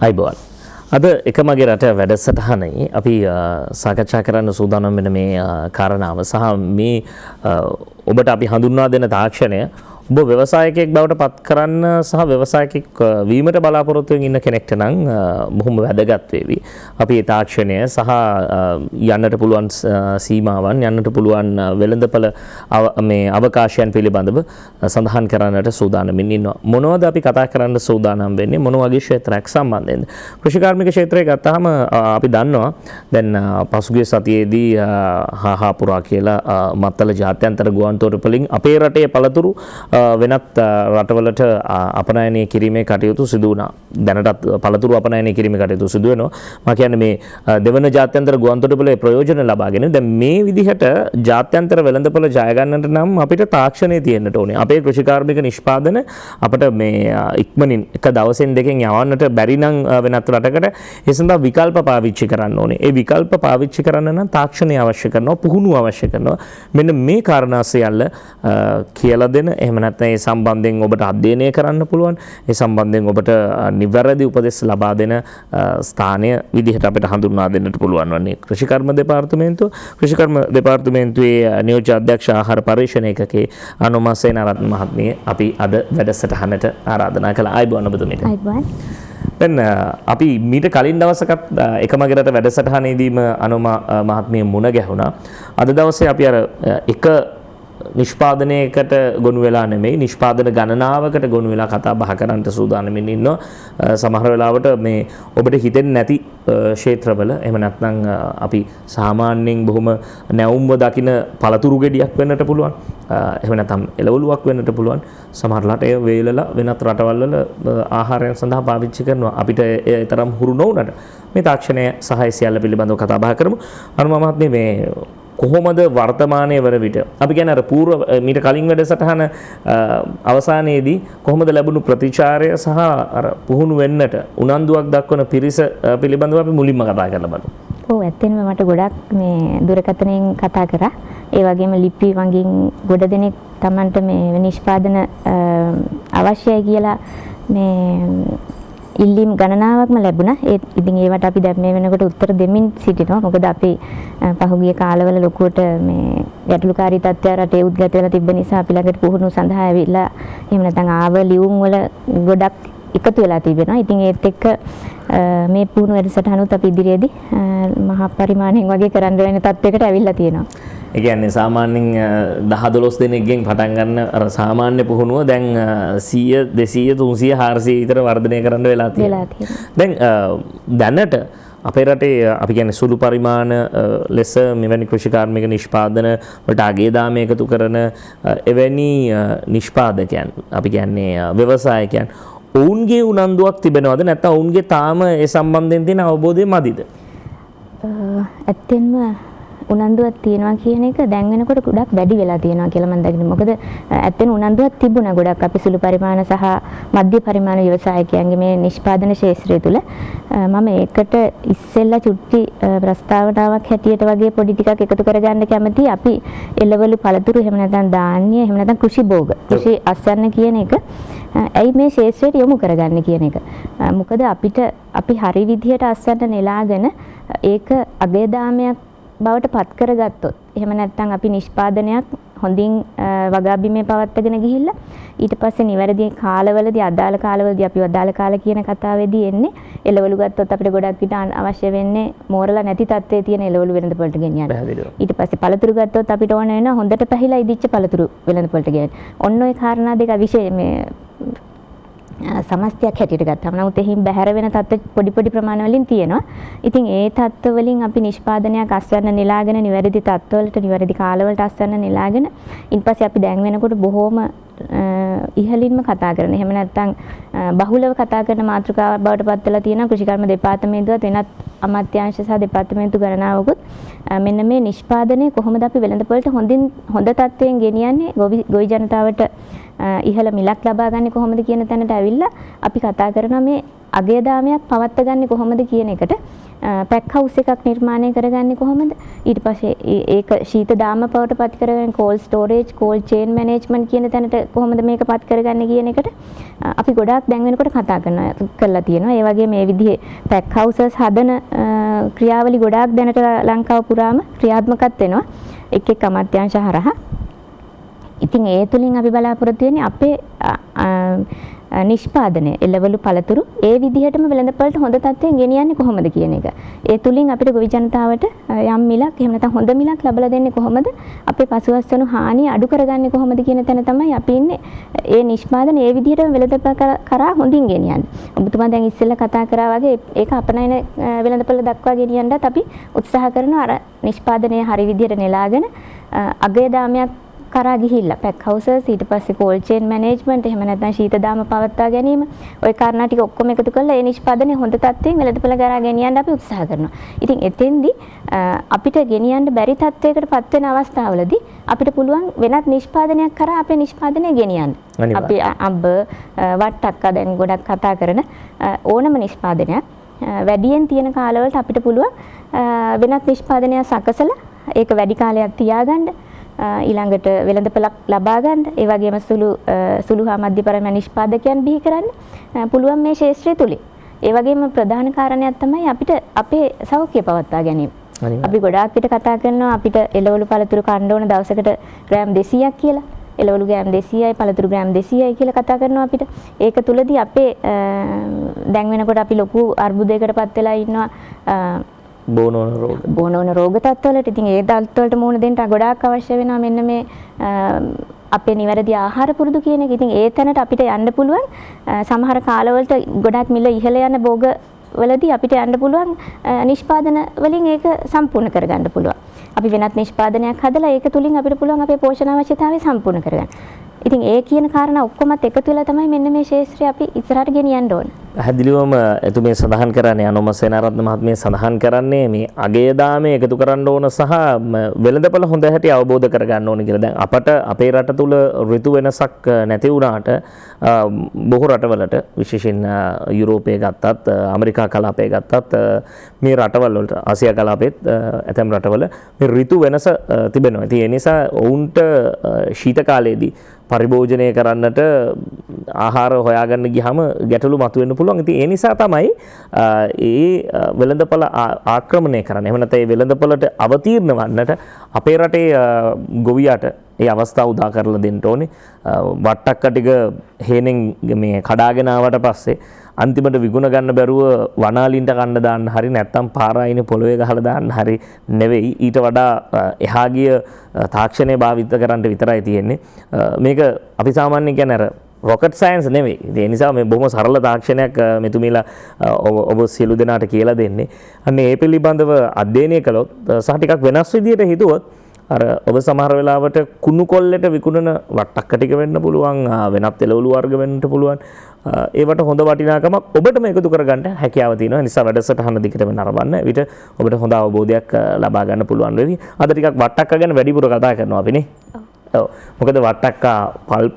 අයිබෝන් අද එකමගේ රට වැඩසටහනේ අපි සාකච්ඡා කරන්න සූදානම් වෙන මේ කාරණාව සහ මේ ඔබට අපි හඳුන්වා දෙන තාක්ෂණය ඔබ ව්‍යවසායකයෙක් බවට පත් කරන්න සහ ව්‍යවසායකෙක් වීමට බලාපොරොත්තු වෙන ඉන්න කෙනෙක්ට නම් බොහොම වැදගත් වේවි. අපි ඒ තාක්ෂණය සහ යන්නට පුළුවන් සීමාවන් යන්නට පුළුවන් වෙළඳපළ මේ අවකාශයන් පිළිබඳව සඳහන් කරන්නට සූදානම්ින් ඉන්නවා. මොනවද අපි කතා කරන්න සූදානම් වෙන්නේ? මොන වගේ ක්ෂේත්‍රයක් සම්බන්ධයෙන්ද? කෘෂිකාර්මික ක්ෂේත්‍රය ගත්තාම අපි දන්නවා දැන් පසුගිය සතියේදී හාහාපුරා කියලා මත්තල ජාත්‍යන්තර ගුවන්තොටුපළ වලින් අපේ රටේ පළතුරු වෙනත් රටවලට අපනයනය කිරීමේ කටයුතු සිදු වුණා. දැනටත් පළතුරු අපනයනය කිරීමේ කටයුතු සිදු වෙනවා. මම කියන්නේ මේ දෙවන ජාත්‍යන්තර ගුවන්තොටුපළේ ප්‍රයෝජන ලබාගෙන දැන් මේ විදිහට ජාත්‍යන්තර වෙළඳපොළ ජය ගන්නට නම් අපිට තාක්ෂණය තියෙන්නට ඕනේ. අපේ කෘෂිකාර්මික නිෂ්පාදන අපිට මේ ඉක්මනින් එක දවසෙන් දෙකෙන් යවන්නට බැරි නම් වෙනත් රටකට ඒ සඳහා විකල්ප පාවිච්චි කරන්න ඕනේ. ඒ විකල්ප පාවිච්චි කරන්න නම් තාක්ෂණය අවශ්‍ය කරනවා, පුහුණුව අවශ්‍ය කරනවා. මෙන්න මේ කාරණා සියල්ල කියලා දෙන එහෙම නැත්නම් ඒ සම්බන්ධයෙන් ඔබට අධ්‍යයනය කරන්න පුළුවන්. ඒ සම්බන්ධයෙන් ඔබට නිවැරදි උපදෙස් ලබා දෙන ස්ථානය විදිහට අපිට හඳුන්වා දෙන්නට පුළුවන් වන්නේ කෘෂිකර්ම දෙපාර්තමේන්තුව. කෘෂිකර්ම දෙපාර්තමේන්තුවේ නියෝජ්‍ය අධ්‍යක්ෂ ආහාර පරීක්ෂණ ඒකකයේ අනුමා සේනාරත්න මහත්මිය අපි අද වැඩසටහනට ආරාධනා කළා. ආයිබෝන් ඔබතුමීට. ආයිබෝන්. දැන් අපි මීට කලින් දවසකත් එකමගේ රට වැඩසටහනේදීම අනුමා මහත්මිය මුණ ගැහුණා. අද දවසේ අපි අර එක නිෂ්පාදනයකට ගොනු වෙලා නෙමෙයි නිෂ්පාදන ගණනාවකට ගොනු වෙලා කතා බහ කරන්නට සූදානම්ින් ඉන්නවා. සමහර වෙලාවට මේ ඔබට හිතෙන්නේ නැති ක්ෂේත්‍රවල එහෙම නැත්නම් අපි සාමාන්‍යයෙන් බොහොම නැවුම්ව දකින පළතුරු ගෙඩියක් වෙන්නට පුළුවන්. එහෙම නැත්නම් එළවලුවක් වෙන්නට පුළුවන්. සමහරලාට ඒ වේලලා වෙනත් රටවල් වල ආහාරයන් සඳහා පාවිච්චි කරනවා. අපිට ඒ තරම් හුරු නොවුනට මේ තාක්ෂණය සහ සියල්ල පිළිබඳව කතා බහ කරමු. අනුමා මහත්මිය මේ කොහොමද වර්තමානයේ වන විට අපි කියන්නේ අර పూర్ව මීට කලින් වැඩසටහන අවසානයේදී කොහොමද ලැබුණු ප්‍රතිචාරය සහ අර පුහුණු වෙන්නට උනන්දුවක් දක්වන පිරිස පිළිබඳව අපි මුලින්ම කතා කරලා බලමු. ඔව් ඇත්තෙන්ම මට ගොඩක් මේ දුරකථනයෙන් කතා කරා. ඒ වගේම ලිපි වංගින් ගොඩ දෙනෙක් Tamanට මේ නිෂ්පාදන අවශ්‍යයි කියලා මේ ඉල්ලීම් ගණනාවක්ම ලැබුණා. ඉතින් ඒවට අපි දැන් මේ වෙනකොට උත්තර දෙමින් සිටිනවා. මොකද අපි පහුගිය කාලවල ලොකුවට මේ ගැටලුකාරී තත්ත්වය රටේ උද්ගත වෙලා තිබ්බ නිසා අපි ළඟට පුහුණු සඳහා ඇවිල්ලා එහෙම නැත්නම් ආව ලියුම් වල ගොඩක් එකතු වෙලා තිබෙනවා. ඉතින් ඒත් එක්ක මේ පුහුණු වැඩසටහනුත් අපි ඉදිරියේදී මහා පරිමාණයෙන් වගේ කරන්න වෙන තත්ත්වයකට ඇවිල්ලා තියෙනවා. ඒ කියන්නේ සාමාන්‍යයෙන් 10-12 දෙනෙක්ගෙන් පටන් ගන්න අර සාමාන්‍ය පුහුණුව දැන් 100 200 300 400 විතර වර්ධනය කරන්න වෙලා තියෙනවා. දැන් දැනට අපේ රටේ අපි කියන්නේ සුළු පරිමාණ ලෙස මෙවැනි කෘෂිකාර්මික නිෂ්පාදන වලට අගේ දාම එකතු කරන එවැනි නිෂ්පාදකයන් අපි කියන්නේ ව්‍යවසායකයන් ඔවුන්ගේ උනන්දුවක් තිබෙනවද නැත්නම් ඔවුන්ගේ තාම ඒ සම්බන්ධයෙන් තියෙන අවබෝධය මදිද? ඇත්තෙන්ම උනන්දුවක් තියනවා කියන එක දැන් වෙනකොට ගොඩක් වැඩි වෙලා තියෙනවා කියලා මම දකිනවා. මොකද ඇත්තෙන් උනන්දුවක් තිබුණා ගොඩක් අපි සුළු පරිමාණ සහ මධ්‍ය පරිමාණ ව්‍යවසායකයන්ගේ මේ නිෂ්පාදන ක්ෂේත්‍රය තුල මම ඒකට ඉස්සෙල්ලා චුට්ටි ප්‍රස්තාවනාවක් හැටියට වගේ පොඩි ටිකක් එකතු කරගන්න කැමතියි. අපි එළවලු පළතුරු එහෙම නැත්නම් ධාන්‍ය එහෙම නැත්නම් කෘෂි භෝග කෘෂි අස්වැන්න කියන එක ඇයි මේ ක්ෂේත්‍රයට යොමු කරගන්න කියන එක. මොකද අපි හරි විදිහට අස්වැන්න නෙලාගෙන ඒක අගයදාමයක් බවට පත් කරගත්තොත් එහෙම නැත්නම් අපි නිෂ්පාදනයක් හොඳින් වගාබිමේ පවත්වාගෙන ගිහිල්ලා ඊට පස්සේ නිවැරදි කාලවලදී අදාළ කාලවලදී අපි අදාළ කාල කියන කතාවේදී එන්නේ එළවලු ගත්තොත් අපිට ගොඩක් විට අවශ්‍ය වෙන්නේ මෝරලා නැති තත්ත්වයේ තියෙන එළවලු වෙළඳපොළට ගෙනියන්න. ඊට පස්සේ පළතුරු ගත්තොත් අපිට ඕන වෙනවා හොඳට පැහිලා ඉදිච්ච පළතුරු වෙළඳපොළට ගෙනියන්න. ඔන්න ඔය කාරණා දෙක විශේෂ මේ සමස්තයක් හැටියට ගත්තාම නමුත් එහිම බැහැර වෙන තත්ත්ව පොඩි ප්‍රමාණ වලින් තියෙනවා. ඉතින් ඒ තත්ත්ව වලින් අපි නිෂ්පාදනයක් අස්වැන්න නෙලාගෙන නිවැරදි තත්ත්වවලට නිවැරදි කාලවලට අස්වැන්න නෙලාගෙන ඊපස්සේ අපි දැන් වෙනකොට බොහෝම ඉහළින්ම කතා කරන. එහෙම නැත්නම් බහුලව කතා කරන මාතෘකාවක් බවට පත් වෙලා තියෙනවා කෘෂිකර්ම දෙපාර්තමේන්තුවත් වෙනත් අමාත්‍යාංශ සහ දෙපාර්තමේන්තු ගණනාවකුත් මෙන්න මේ නිෂ්පාදනය කොහොමද අපි වෙළඳපොළට හොඳ තත්ත්වයෙන් ගෙනියන්නේ ගොවි ජනතාවට ඉහළ මිලක් ලබා ගන්න කොහොමද කියන තැනට ඇවිල්ලා අපි කතා කරනවා මේ අගයදාමයක් පවත්වා ගන්න කොහොමද කියන එකට. පැක් හවුස් එකක් නිර්මාණය කරගන්නේ කොහොමද? ඊට පස්සේ ඒක ශීත දාම බවට පත් කරගන්න called storage, called chain management කියන තැනට කොහොමද මේක පත් කරගන්නේ කියන එකට අපි ගොඩාක් දැන් වෙනකොට කතා කරලා තියෙනවා. ඒ වගේ මේ විදිහේ පැක් හවුසස් හදන ක්‍රියාවලි ගොඩාක් දැනට ලංකාව පුරාම ක්‍රියාත්මකත් වෙනවා. එක් එක් අමාත්‍යාංශ හරහා. ඉතින් ඒ තුලින් අපි බලාපොරොත්තු වෙන්නේ අපේ නිෂ්පාදනය එළවලු පළතුරු ඒ විදිහටම වෙළඳපළට හොඳ තත්ත්වයෙන් ගෙනියන්නේ කොහොමද කියන එක. ඒ තුලින් අපිට ගොවි ජනතාවට යම් මිලක් එහෙම නැත්නම් හොඳ මිලක් ලබා දෙන්නේ කොහොමද? අපේ පසුවස්වනු හානිය අඩු කරගන්නේ කොහොමද කියන තැන තමයි අපි ඉන්නේ. ඒ නිෂ්පාදනය ඒ විදිහටම වෙළඳපළ කරා හොඳින් ගෙනියන්නේ. ඔබතුමා දැන් ඉස්සෙල්ලා කතා කරා වගේ ඒක අපනයන වෙළඳපළ දක්වා ගෙනියන්නත් අපි උත්සාහ කරනවා අර නිෂ්පාදනය හරි විදිහට නෙලාගෙන අගය දාමයක් කරා ගිහිල්ලා පැක් හවුසස් ඊට පස්සේ කෝල්ඩ් චේන් මැනේජ්මන්ට් එහෙම නැත්නම් ශීත දාම පවත්වා ගැනීම ওই කාරණා ටික ඔක්කොම එකතු කරලා ඒ නිෂ්පාදනය හොඳ තත්ත්වයෙන් වෙළඳපොළ කරා ගෙනියන්න අපි උත්සාහ කරනවා. ඉතින් එතෙන්දී අපිට ගෙනියන්න බැරි තත්ත්වයකටපත් වෙන අවස්ථාවලදී අපිට පුළුවන් වෙනත් නිෂ්පාදනයක් කරා අපේ නිෂ්පාදනය ගෙනියන්න. අපි අඹ වට්ටක්කා දැන් ගොඩක් කතා කරන ඕනම නිෂ්පාදනයක් වැඩියෙන් තියෙන කාලවලට අපිට පුළුවන් වෙනත් නිෂ්පාදනයක් සකසලා ඒක වැඩි කාලයක් තියාගන්න ඊළඟට වෙළඳපළක් ලබා ගන්න ඒ වගේම සුළු හා මධ්‍ය පරිමාණ නිෂ්පාදකයන් බිහි කරන්න පුළුවන් මේ ක්ෂේත්‍රය තුලින්. ඒ වගේම ප්‍රධාන කාරණයක් තමයි අපිට අපේ සෞඛ්‍ය පවත්වා ගැනීම. අපි ගොඩාක් විට කතා කරනවා අපිට එළවලු පළතුරු කන්න ඕන දවසකට ග්‍රෑම් 200ක් කියලා. එළවලු ග්‍රෑම් 200යි පළතුරු ග්‍රෑම් 200යි කියලා කතා කරනවා අපිට. ඒක තුලදී අපේ දැන් වෙනකොට අපි ලොකු අර්බුදයකටපත් වෙලා ඉන්නවා. බෝනෝන රෝග තත්ත්වවලට. ඉතින් ඒ තත්ත්වවලට මුහුණ දෙන්න ගොඩාක් අවශ්‍ය වෙනවා මෙන්න මේ අපේ නිවැරදි ආහාර පුරුදු කියන එක. ඉතින් ඒ තැනට අපිට යන්න පුළුවන් සමහර කාලවලට ගොඩාක් මිල ඉහළ යන භෝග වලදී අපිට යන්න පුළුවන් නිෂ්පාදන වලින් ඒක සම්පූර්ණ කරගන්න පුළුවන්. අපි වෙනත් නිෂ්පාදනයක් හදලා ඒක තුලින් අපිට පුළුවන් අපේ පෝෂණ අවශ්‍යතාවය සම්පූර්ණ කරගන්න. ඉතින් ඒ කියන කාරණා ඔක්කොමත් එකතු වෙලා තමයි මෙන්න මේ ශාස්ත්‍රය අපි ඉස්සරහට ගෙනියන්න ඕන. පැහැදිලිවම එතුමේ සඳහන් කරන්නේ අනෝම සේනාරත්න මහත්මිය සඳහන් කරන්නේ මේ අගය දාමේ එකතු කරන්න ඕන සහ වෙළඳපළ හොඳ හැටි අවබෝධ කරගන්න ඕන කියලා. දැන් අපට අපේ රට තුල ඍතු වෙනසක් නැති වුණාට බොහෝ රටවලට විශේෂයෙන් යුරෝපයේ ගත්තත් ඇමරිකා කලාපයේ ගත්තත් මේ රටවල් වලට ආසියා කලාපෙත් ඇතැම් රටවල මේ ඍතු වෙනස තිබෙනවා. ඉතින් ඒ නිසා ඔවුන්ට ශීත කාලයේදී පරිභෝජනය කරන්නට ආහාර හොයාගන්න ගියාම ගැටලු මතුවෙන්න පුළුවන්. ඉතින් ඒ නිසා තමයි ඒ වෙළඳපළ ආක්‍රමණය කරන්නේ. එහෙම නැත්නම් ඒ වෙළඳපළට අවතීර්ණ වන්නට අපේ රටේ ගොවියාට ඒ අවස්ථාව උදා කරලා දෙන්න ඕනේ. වට්ටක්ක ටික හේනෙන් මේ කඩාගෙන ආවට පස්සේ අන්තිමට විගුණ ගන්න බැරුව වනාලින්ට කන්න දාන්න හරි නැත්නම් පාරායිනේ පොළවේ ගහලා දාන්න හරි නෙවෙයි. ඊට වඩා එහා ගිය තාක්ෂණය භාවිත කරන්න විතරයි තියෙන්නේ. මේක අපි සාමාන්‍යයෙන් කියන්නේ අර රොකට් සයන්ස් නෙවෙයි. ඒ නිසා මේ බොහොම සරල තාක්ෂණයක් මෙතුමීලා ඔබ සියලු දෙනාට කියලා දෙන්නේ. අන්න ඒ පිළිබඳව අධ්‍යයනය කළොත් සහ ටිකක් වෙනස් විදියට හිතුවොත් අර ඔබ සමහර වෙලාවට කුණු කොල්ලට විකුණන වට්ටක්ක ටික වෙන්න පුළුවන්, වෙනත් එළවලු වර්ග වෙන්න පුළුවන්. ඒවට හොඳ වටිනාකමක් ඔබටම එකතු කරගන්න හැකියාව තියෙනවා. නිසා වැඩසටහන දිගටම නරඹන්න. විට ඔබට හොඳ අවබෝධයක් ලබා ගන්න පුළුවන් වෙවි. අද ටිකක් වට්ටක්ක ගැන වැඩිපුර කතා කරනවා අපි නේ. ඔව්. මොකද වට්ටක්කා පල්ප්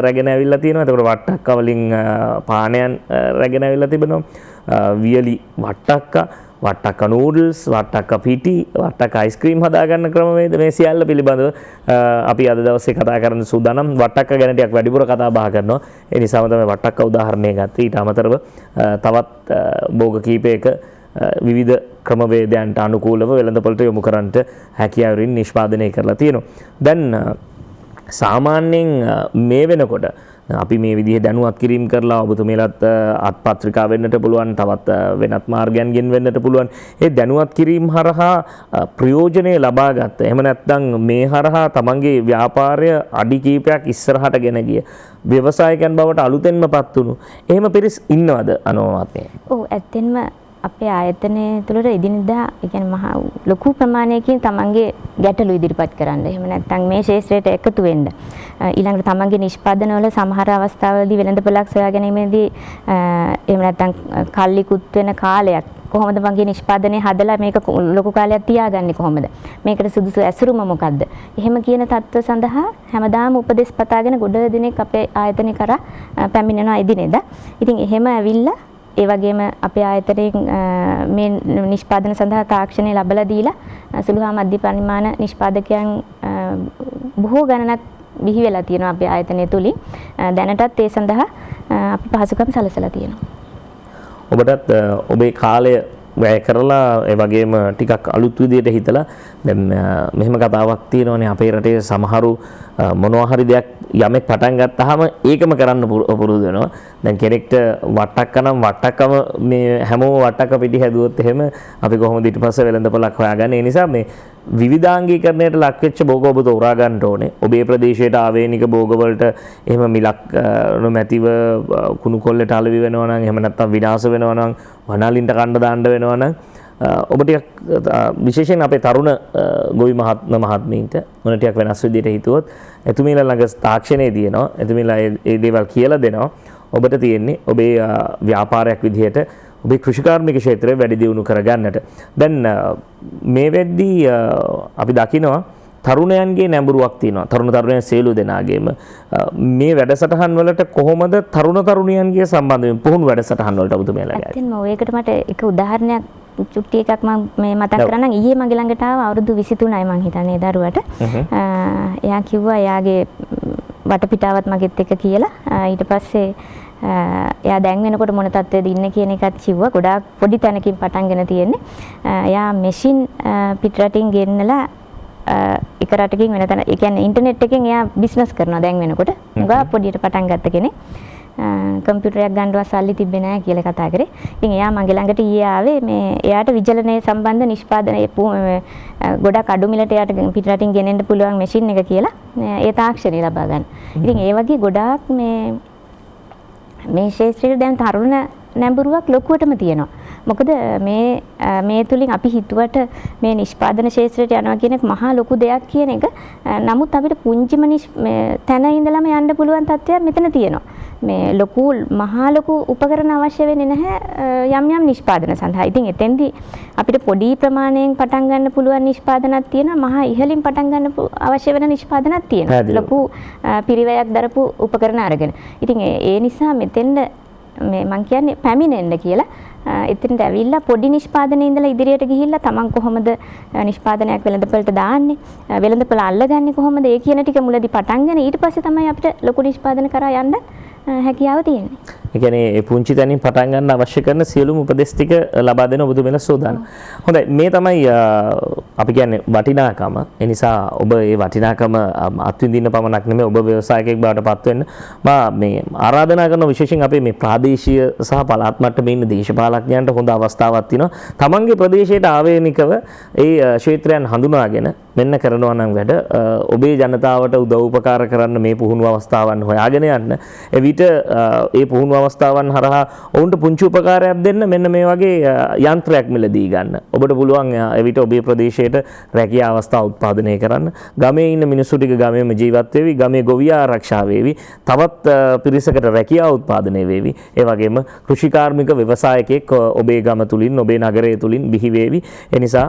රැගෙන ඇවිල්ලා තියෙනවා. එතකොට වට්ටක්කා වලින් පානයන් රැගෙන ඇවිල්ලා තිබෙනවා. වියලි වට්ටක්කා, වට්ටක්කා නූඩල්ස්, වට්ටක්කා පිටි, වට්ටක්කා අයිස්ක්‍රීම් හදාගන්න ක්‍රමවේද මේ සියල්ල පිළිබඳව අපි අද දවසේ කතා කරන්න සූදානම්. වට්ටක්කා ගැන ටිකක් වැඩිපුර කතා බහ කරනවා. ඒ නිසාම තමයි වට්ටක්කා උදාහරණය ගත්තේ. ඊට අමතරව තවත් භෝග කීපයක විවිධ ක්‍රමවේදයන්ට අනුකූලව වෙළඳපොළට යොමු කරන්නට හැකියාවරින් නිෂ්පාදනය කරලා තියෙනවා. දැන් සාමාන්‍යයෙන් මේ වෙනකොට අපි මේ විදිහේ දැනුවත් කිරීම කරලා ඔබතුමීලාත් අත්පත්‍රිකා වෙන්නට පුළුවන්, තවත් වෙනත් මාර්ගයන්ගෙන් වෙන්නට පුළුවන්. ඒ දැනුවත් කිරීම හරහා ප්‍රයෝජනෙ ලබා ගත්ත. එහෙම නැත්නම් මේ හරහා තමන්ගේ ව්‍යාපාරය අඩි කීපයක් ඉස්සරහට ගෙන ගිය ව්‍යවසායකයන් බවට අලුතෙන්මපත් වුණු එහෙම පිරිස් ඉන්නවද අනෝමත්නේ? ඔව් ඇත්තෙන්ම අපේ ආයතනය තුළට එදිනෙදා ඒ කියන්නේ මහා ලොකු ප්‍රමාණයකින් තමන්ගේ ගැටලු ඉදිරිපත් කරන්න. එහෙම නැත්නම් මේ ශාස්ත්‍රයට එකතු වෙන්න. ඊළඟට තමන්ගේ නිෂ්පාදනවල සමහර අවස්ථාවලදී වෙළඳපොළක් සොයා ගැනීමේදී එහෙම නැත්නම් කල්ලිකුත් වෙන කාලයක් කොහොමද මගේ නිෂ්පාදනය හදලා මේක ලොකු කාලයක් තියාගන්නේ කොහොමද? මේකට සුදුසු ඇසුරුම මොකද්ද? එහෙම කියන தত্ত্ব සඳහා හැමදාම උපදෙස් පතාගෙන ගොඩ දිනෙක අපේ ආයතනය කරා පැමිණෙනවා එදිනෙදා. ඉතින් එහෙම ඇවිල්ලා ඒ වගේම අපේ ආයතනයෙන් මේ නිෂ්පාදන සඳහා තාක්ෂණය ලැබලා දීලා සුළු හා මධ්‍ය පරිමාණ නිෂ්පාදකයන් බොහෝ ගණනක් බිහි වෙලා තියෙනවා අපේ ආයතනය තුලින්. දැනටත් ඒ සඳහා අපි පහසුකම් සලසලා තියෙනවා. ඔබටත් ඔබේ කාලය වැය කරලා ඒ වගේම ටිකක් අලුත් විදියට හිතලා දැන් මෙහෙම කතාවක් තියෙනවානේ අපේ රටේ සමහරු මොනවා හරි දෙයක් යමෙක් පටන් ගත්තාම ඒකම කරන්න පුරුදු වෙනවා. දැන් කෙනෙක්ට වට්ටක්ක නම් වට්ටක්කම මේ හැමෝම වට්ටක්ක පිටි හැදුවොත් එහෙම අපි කොහොමද ඊට පස්සේ වෙළඳපොළක් හොයාගන්නේ? ඒ නිසා මේ විවිධාංගීකරණයට ලක් වෙච්ච භෝග ඔබ තෝරා ගන්න ඕනේ. ඔබේ ප්‍රදේශයට ආවේනික භෝග වලට එහෙම මිලක් නොමැතිව කුණු කොල්ලට අලෙවි වෙනවා නම් එහෙම නැත්නම් විනාශ වෙනවා නම් වනාලින්ට කණ්ඩ දාන්න වෙනවා නම් ඔබ ටිකක් විශේෂයෙන් අපේ තරුණ ගොවි මහත්මීන්ට මොන ටිකක් වෙනස් විදියට හිතුවොත් එතුමීලා ළඟ තාක්ෂණයේ දිනනවා. එතුමීලා ඒ දේවල් කියලා දෙනවා. ඔබට තියෙන්නේ ඔබේ ව්‍යාපාරයක් විදිහට ඔබේ කෘෂිකාර්මික ක්ෂේත්‍රය වැඩි දියුණු කරගන්නට. දැන් මේ වෙද්දී අපි දකිනවා තරුණයන්ගේ නැඹුරුවක් තියෙනවා. තරුණයන් සියලු දෙනාගේම මේ වැඩසටහන් වලට කොහොමද තරුණියන්ගේ සම්බන්ධයෙන් පුහුණු වැඩසටහන් වලට ඔබතුමියලා ගන්නේ? ඇත්තටම ඔයකට මට එක උදාහරණයක් චුට්ටි එකක් මම මේ මතක් කරන්නම්. ඊයේ මගේ ළඟට ආව අවුරුදු 23යි මං හිතන්නේ දරුවට. එයා කිව්වා එයාගේ වටපිටාවත් මගෙත් එක්ක කියලා. ඊට පස්සේ එයා දැන් වෙනකොට මොන තත්ත්වෙද ඉන්නේ කියන එකත් කිව්වා. ගොඩාක් පොඩි තැනකින් පටන්ගෙන තියෙන්නේ. එයා මැෂින් පිටරටින් ගෙන්නලා එක රටකින් වෙන තැන, ඒ කියන්නේ ඉන්ටර්නෙට් එකෙන් එයා බිස්නස් කරනවා දැන් වෙනකොට. උගා පොඩියට පටන් ගත්ත කෙනෙක්. කම්පියුටරයක් ගන්නවත් සල්ලි තිබ්බේ නැහැ කියලා කතා කරේ. ඉතින් එයා මගේ ළඟට ඊයේ ආවේ මේ එයාට විජලනයේ සම්බන්ධ නිෂ්පාදනයේ ගොඩක් අඩු මිලට එයාට පිටරටින් ගෙනෙන්න පුළුවන් මැෂින් එක කියලා ඒ තාක්ෂණය ලබා ගන්න. ඉතින් ඒ වගේ ගොඩාක් මේ ශාස්ත්‍රයේ දැන් තරුණ නැඹුරුවක් ලොකුවටම තියෙනවා. මොකද මේ තුලින් අපි හිතුවට මේ නිෂ්පාදන ශාස්ත්‍රයට යනවා කියන එක මහා ලොකු දෙයක් කියන එක. නමුත් අපිට පුංචිම තැන ඉඳලම යන්න පුළුවන් තත්ත්වයක් මෙතන තියෙනවා. මේ මහා ලොකු උපකරණ අවශ්‍ය වෙන්නේ නැහැ යම් නිෂ්පාදන සඳහා. ඉතින් එතෙන්දී අපිට පොඩි ප්‍රමාණයෙන් පටන් ගන්න පුළුවන් නිෂ්පාදනක් තියෙනවා. මහා ඉහළින් පටන් ගන්න අවශ්‍ය වෙන නිෂ්පාදනක් තියෙනවා. ලොකු පිරිවැයක් දරපු උපකරණ අරගෙන. ඉතින් ඒ නිසා මෙතෙන්ද මේ මං කියන්නේ පැමිණෙන්න කියලා. එතනට ඇවිල්ලා පොඩි නිෂ්පාදනයේ ඉඳලා ඉදිරියට ගිහිල්ලා තමන් කොහොමද නිෂ්පාදනයක් වෙළඳපොළට දාන්නේ, වෙළඳපොළ අල්ලගන්නේ කොහොමද, ඒ කියන ටික මුලදී පටන්ගෙන ඊට පස්සේ තමයි අපිට ලොකු නිෂ්පාදන කරා යන්න හැකියාව තියෙන්නේ. ඒ කියන්නේ ඒ පුංචි තැනින් පටන් ගන්න අවශ්‍ය කරන සියලුම උපදෙස් ටික ලබා දෙන ඔබතුමීලා සූදානම්. හොඳයි, මේ තමයි අපි කියන්නේ වටිනාකම. ඒ නිසා ඔබ මේ වටිනාකම අත්විඳින්න පමණක් නෙමෙයි ඔබ ව්‍යවසායකයෙක් බවට පත් වෙන්න මම මේ ආරාධනා කරන විශේෂයෙන් අපේ මේ ප්‍රාදේශීය සහ පළාත් මට්ටමේ ඉන්න දේශපාලඥයන්ට හොඳ අවස්ථාවක් තියෙනවා. තමන්ගේ ප්‍රදේශයට ආවේනිකව ඒ ක්ෂේත්‍රයන් හඳුනාගෙන මෙන්න කරනවා නම් වැඩ ඔබේ ජනතාවට උදව් උපකාර කරන්න මේ පුහුණු අවස්ථාවන් හොයාගෙන යන්න. එවිට ඒ පුහුණු අවස්ථාවන් හරහා ඔවුන්ට පුංචි උපකාරයක් දෙන්න මෙන්න මේ වගේ යන්ත්‍රයක් මිලදී ගන්න. ඔබට පුළුවන් එවිට ඔබේ ප්‍රදේශයට රැකියා අවස්ථා උත්පාදනය කරන්න. ගමේ ඉන්න මිනිස්සු ටික ගමේම ජීවත් වෙවි, ගමේ ගොවියා ආරක්ෂා වේවි, තවත් පිරිසකට රැකියා උත්පාදනය වේවි. ඒ වගේම කෘෂිකාර්මික ව්‍යවසායකයෙක් ඔබේ ගම තුලින්, ඔබේ නගරය තුලින් බිහි වේවි. ඒ නිසා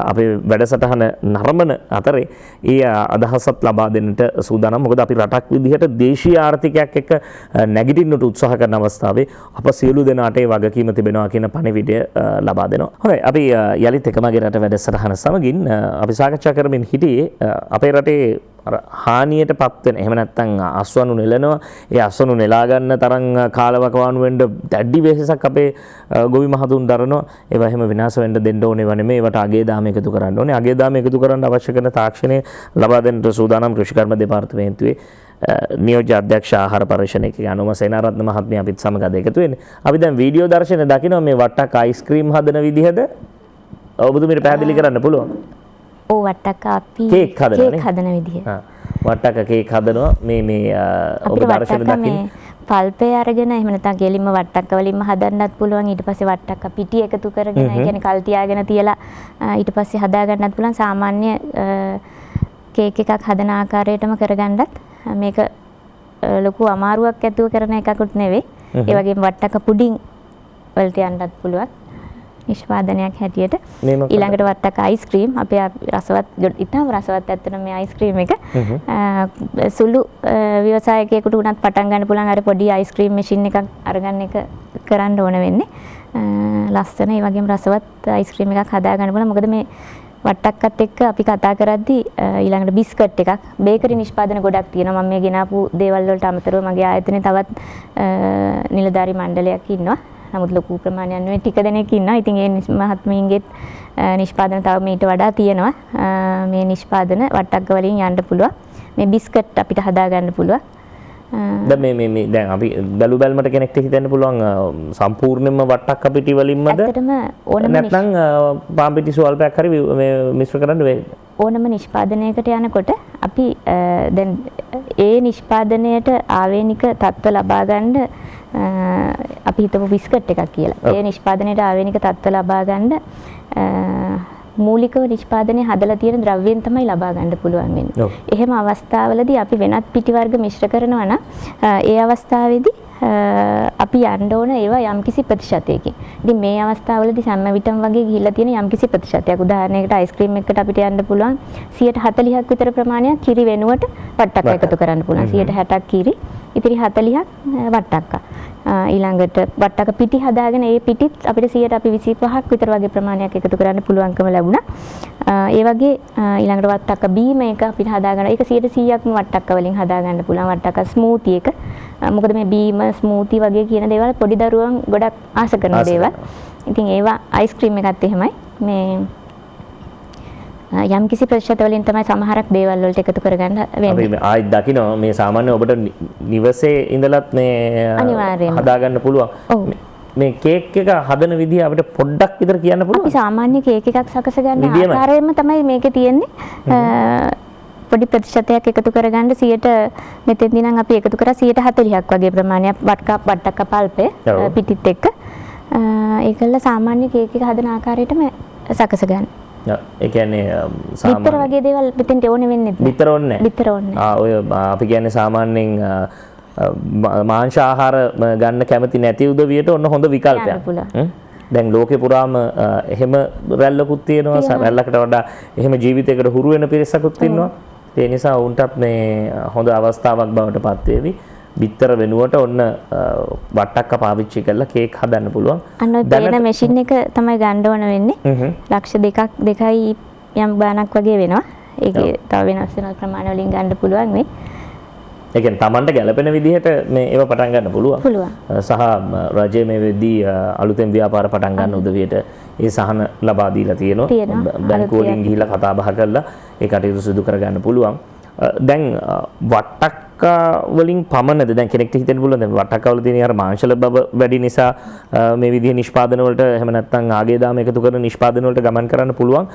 අපේ වැඩසටහන නරඹන අතරේ ඒ අදහසත් ලබා දෙන්නට සූදානම්. මොකද අපි රටක් විදිහට දේශීය ආර්ථිකයක් එක්ක නැගිටින්නට උත්සාහ කරන අවස්ථාවේ අප සියලු දෙනාට ඒ වගකීම තිබෙනවා කියන පණිවිඩය ලබා දෙනවා. හොඳයි, අපි යලිත් එකමගේ රට වැඩසටහන සමගින් අපි සාකච්ඡා කරමින් හිටියේ අපේ රටේ හානියට පත් වෙන, එහෙම නැත්නම් අස්වනු නෙලනවා. ඒ අස්වනු නෙලා ගන්න තරම් කාලවකවානු වෙන්න දැඩි වෙහෙසක් අපේ ගොවි මහතුන් දරනවා. ඒවා එහෙම විනාශ වෙන්න දෙන්න ඕනේ නෙමෙයි. ඒවට අගේ දාම එකතු කරන්න ඕනේ. අගේ දාම එකතු කරන්න අවශ්‍ය කරන තාක්ෂණය ලබා දෙන්නට සූදානම් කෘෂිකර්ම දෙපාර්තමේන්තුවේ නියෝජ්‍ය අධ්‍යක්ෂ ආහාර පරිශ්‍රණයක අනුම සේනාරත්න මහත්මිය අපිත් සමග අද එකතු වෙන්නේ. අපි දැන් වීඩියෝ දර්ශන දකිනවා මේ වට්ටක් අයිස්ක්‍රීම් හදන විදිහද ඔබතුමීට පැහැදිලි කරන්න පුළුවන්? ඔව්, වට්ටක් අපි කේක් හදන විදිහ. වට්ටක කේක් හදනවා මේ ඔබ දර්ශන දකින්නේ. පල්පේ අරගෙන එහෙම නැත්නම් ගෙලින්ම වට්ටක්ක වලින්ම හදන්නත් පුළුවන්. ඊට පස්සේ වට්ටක්ක පිටි එකතු කරගෙන, ඒ කියන්නේ කල් තියාගෙන තියලා ඊට පස්සේ හදා ගන්නත් පුළුවන්. සාමාන්‍ය කේක් එකක් හදන ආකාරයටම කරගන්නත් මේක ලොකු අමාරුවක් ඇතුව කරන එකකුත් නෙවෙයි. ඒ වගේම වට්ටක්ක පුඩින් වලට යන්නත් පුළුවන් නිෂ්පාදනයක් හැටියට. ඊළඟට වට්ටක්ක අයිස්ක්‍රීම් අපේ රසවත්, ඉතාම රසවත් ඇත්තටම මේ අයිස්ක්‍රීම් එක. සුළු ව්‍යවසායකයෙකුට උනත් පටන් ගන්න පුළුවන්. අර පොඩි අයිස්ක්‍රීම් මැෂින් එකක් අරගන්න එක කරන්න ඕන වෙන්නේ. ලස්සන ඒ වගේම රසවත් අයිස්ක්‍රීම් එකක් හදා ගන්න පුළුවන්. මොකද මේ වට්ටක්කත් එක්ක අපි කතා කරද්දී ඊළඟට බිස්කට් එකක් බේකරි නිෂ්පාදන ගොඩක් තියෙනවා. මම මේ ගෙනාපු දේවල් වලට අමතරව මගේ ආයතනයේ තවත් නිලධාරි මණ්ඩලයක් ඉන්නවා. නමුත් ලොකු ප්‍රමාණයක් නෙවෙයි ටික දෙනෙක් ඉන්නවා. ඉතින් ඒ මහත්මීන්ගෙත් නිෂ්පාදන තව මීට වඩා තියෙනවා. මේ නිෂ්පාදන වට්ටක්ක වලින් යන්න පුළුවන්. මේ බිස්කට් අපිට හදා ගන්න පුළුවන්. දැන් මේ දැන් අපි බැලු බැලමට කෙනෙක්ට හිතෙන්න පුළුවන් සම්පූර්ණයෙන්ම වට්ටක්ක පිටි වලින්මද ඇත්තටම ඕනම නැත්නම් පාන් පිටි ස්වල්පයක් හරි මේ මිශ්‍ර කරන්න වේද? ඕනම නිෂ්පාදනයකට යනකොට අපි දැන් ඒ නිෂ්පාදනයට ආවේනික තත්ත්ව ලබා ගන්න අපි හිතමු බිස්කට් එකක් කියලා. ඒ නිෂ්පාදනයට ආවේනික තත්ත්ව ලබා ගන්න මූලිකව නිෂ්පාදනයේ හදලා තියෙන ද්‍රව්‍යයෙන් තමයි ලබා ගන්න පුළුවන් වෙන්නේ. එහෙම අවස්ථාවලදී අපි වෙනත් පිටි වර්ග මිශ්‍ර කරනවා නම් ඒ අවස්ථාවේදී අපි යන්න ඕන ඒවා යම්කිසි ප්‍රතිශතයකින්. ඉතින් මේ අවස්ථාවවලදී සම්ම විටම් වගේ ගිහිල්ලා තියෙන යම්කිසි ප්‍රතිශතයක්. උදාහරණයකට අයිස්ක්‍රීම් එකකට අපිට යන්න පුළුවන් 40ක් විතර ප්‍රමාණයක් කිරි වෙනුවට වට්ටක්ක එකතු කරන්න පුළුවන්. 60ක් කිරි, ඉතිරි 40ක් වට්ටක්ක. ඊළඟට වට්ටක්ක පිටි හදාගෙන ඒ පිටිත් අපිට 25ක් විතර වගේ ප්‍රමාණයක් එකතු කරන්න පුළුවන්කම ලැබුණා. ඒ වගේ ඊළඟට වට්ටක්ක බීම එක අපිට හදාගන්න ඒක 100%ක්ම වට්ටක්ක වලින් හදාගන්න පුළුවන්. වට්ටක්ක ස්මූති එක. මොකද මේ බීම ස්මූති වගේ කියන දේවල් පොඩි දරුවන් ගොඩක් ආස කරන දේවල්. ඉතින් ඒවා අයිස්ක්‍රීම් එකත් එහෙමයි. මේ යම් කිසි ප්‍රතිශත වලින් තමයි සමහරක් දේවල් වලට එකතු කරගන්න වෙන්නේ. අපි ආයි දකින්න මේ සාමාන්‍ය ඔබට නිවසේ ඉඳලත් මේ හදාගන්න පුළුවන්. මේ කේක් එක හදන විදිහ අපිට පොඩ්ඩක් විතර කියන්න පුළුවන්. අපි සාමාන්‍ය කේක් එකක් සකස ගන්න ආකාරයෙන්ම තමයි මේකේ තියෙන්නේ. පොඩි ප්‍රතිශතයක් එකතු කරගන්න 100ට මෙතෙන්දී නම් අපි එකතු කරා 140ක් වගේ ප්‍රමාණයක් වට්ටක්ක පල්පේ පිටිත් එක්ක. ඒකල්ල සාමාන්‍ය කේක් එක හදන ආකාරයටම සකස ගන්න. ඒ කියන්නේ බිත්තර වගේ දේවල් මෙතෙන්ට ඕනේ වෙන්නේ නැහැ. බිත්තර ඕනේ නැහැ. බිත්තර ඕනේ. ඔය අපි කියන්නේ සාමාන්‍යයෙන් මාංශ ආහාර ගන්න කැමති නැති උදවියට ඔන්න හොඳ විකල්පයක්. දැන් ලෝකේ පුරාම එහෙම රැල්ලකුත් තියෙනවා. රැල්ලකට වඩා එහෙම ජීවිතයකට හුරු වෙන පිරිසකුත් ඉන්නවා. ඒ නිසා උන්ටත් මේ හොඳ අවස්ථාවක් බවට පත් වේවි. බිත්තර වෙනුවට ඔන්න වට්ටක්ක පාවිච්චි කරලා කේක් හදන්න පුළුවන්. අන්න ඔය පේන මැෂින් එක තමයි ගන්න ඕන වෙන්නේ. ලක්ෂ 2යි යම් ගාණක් වගේ වෙනවා. ඒකේ තව වෙනස් වෙන ප්‍රමාණ වලින් ගන්න පුළුවන් මේ. ඒ කියන්නේ Tamanට ගැළපෙන විදිහට මේ ඒව පටන් ගන්න පුළුවන්. සහ රජයේ මේ වෙද්දී අලුතෙන් ව්‍යාපාර පටන් ගන්න උදවියට ඒ සහන ලබා දීලා තියෙනවා. බැංකුව වලින් ගිහිල්ලා කතා බහ කරලා ඒ කටයුතු සිදු කර ගන්න පුළුවන්. දැන් වට්ටක්ක වලින් පමණද දැන් කෙනෙක්ට හිතෙන්න පුළුවන් දැන් වට්ටක්ක වල තියෙන අර මාංශල බව වැඩි නිසා මේ විදිහේ නිෂ්පාදන වලට එහෙම නැත්නම් ආගේ දාම එකතු කරන නිෂ්පාදන වලට ගමන් කරන්න පුළුවන්.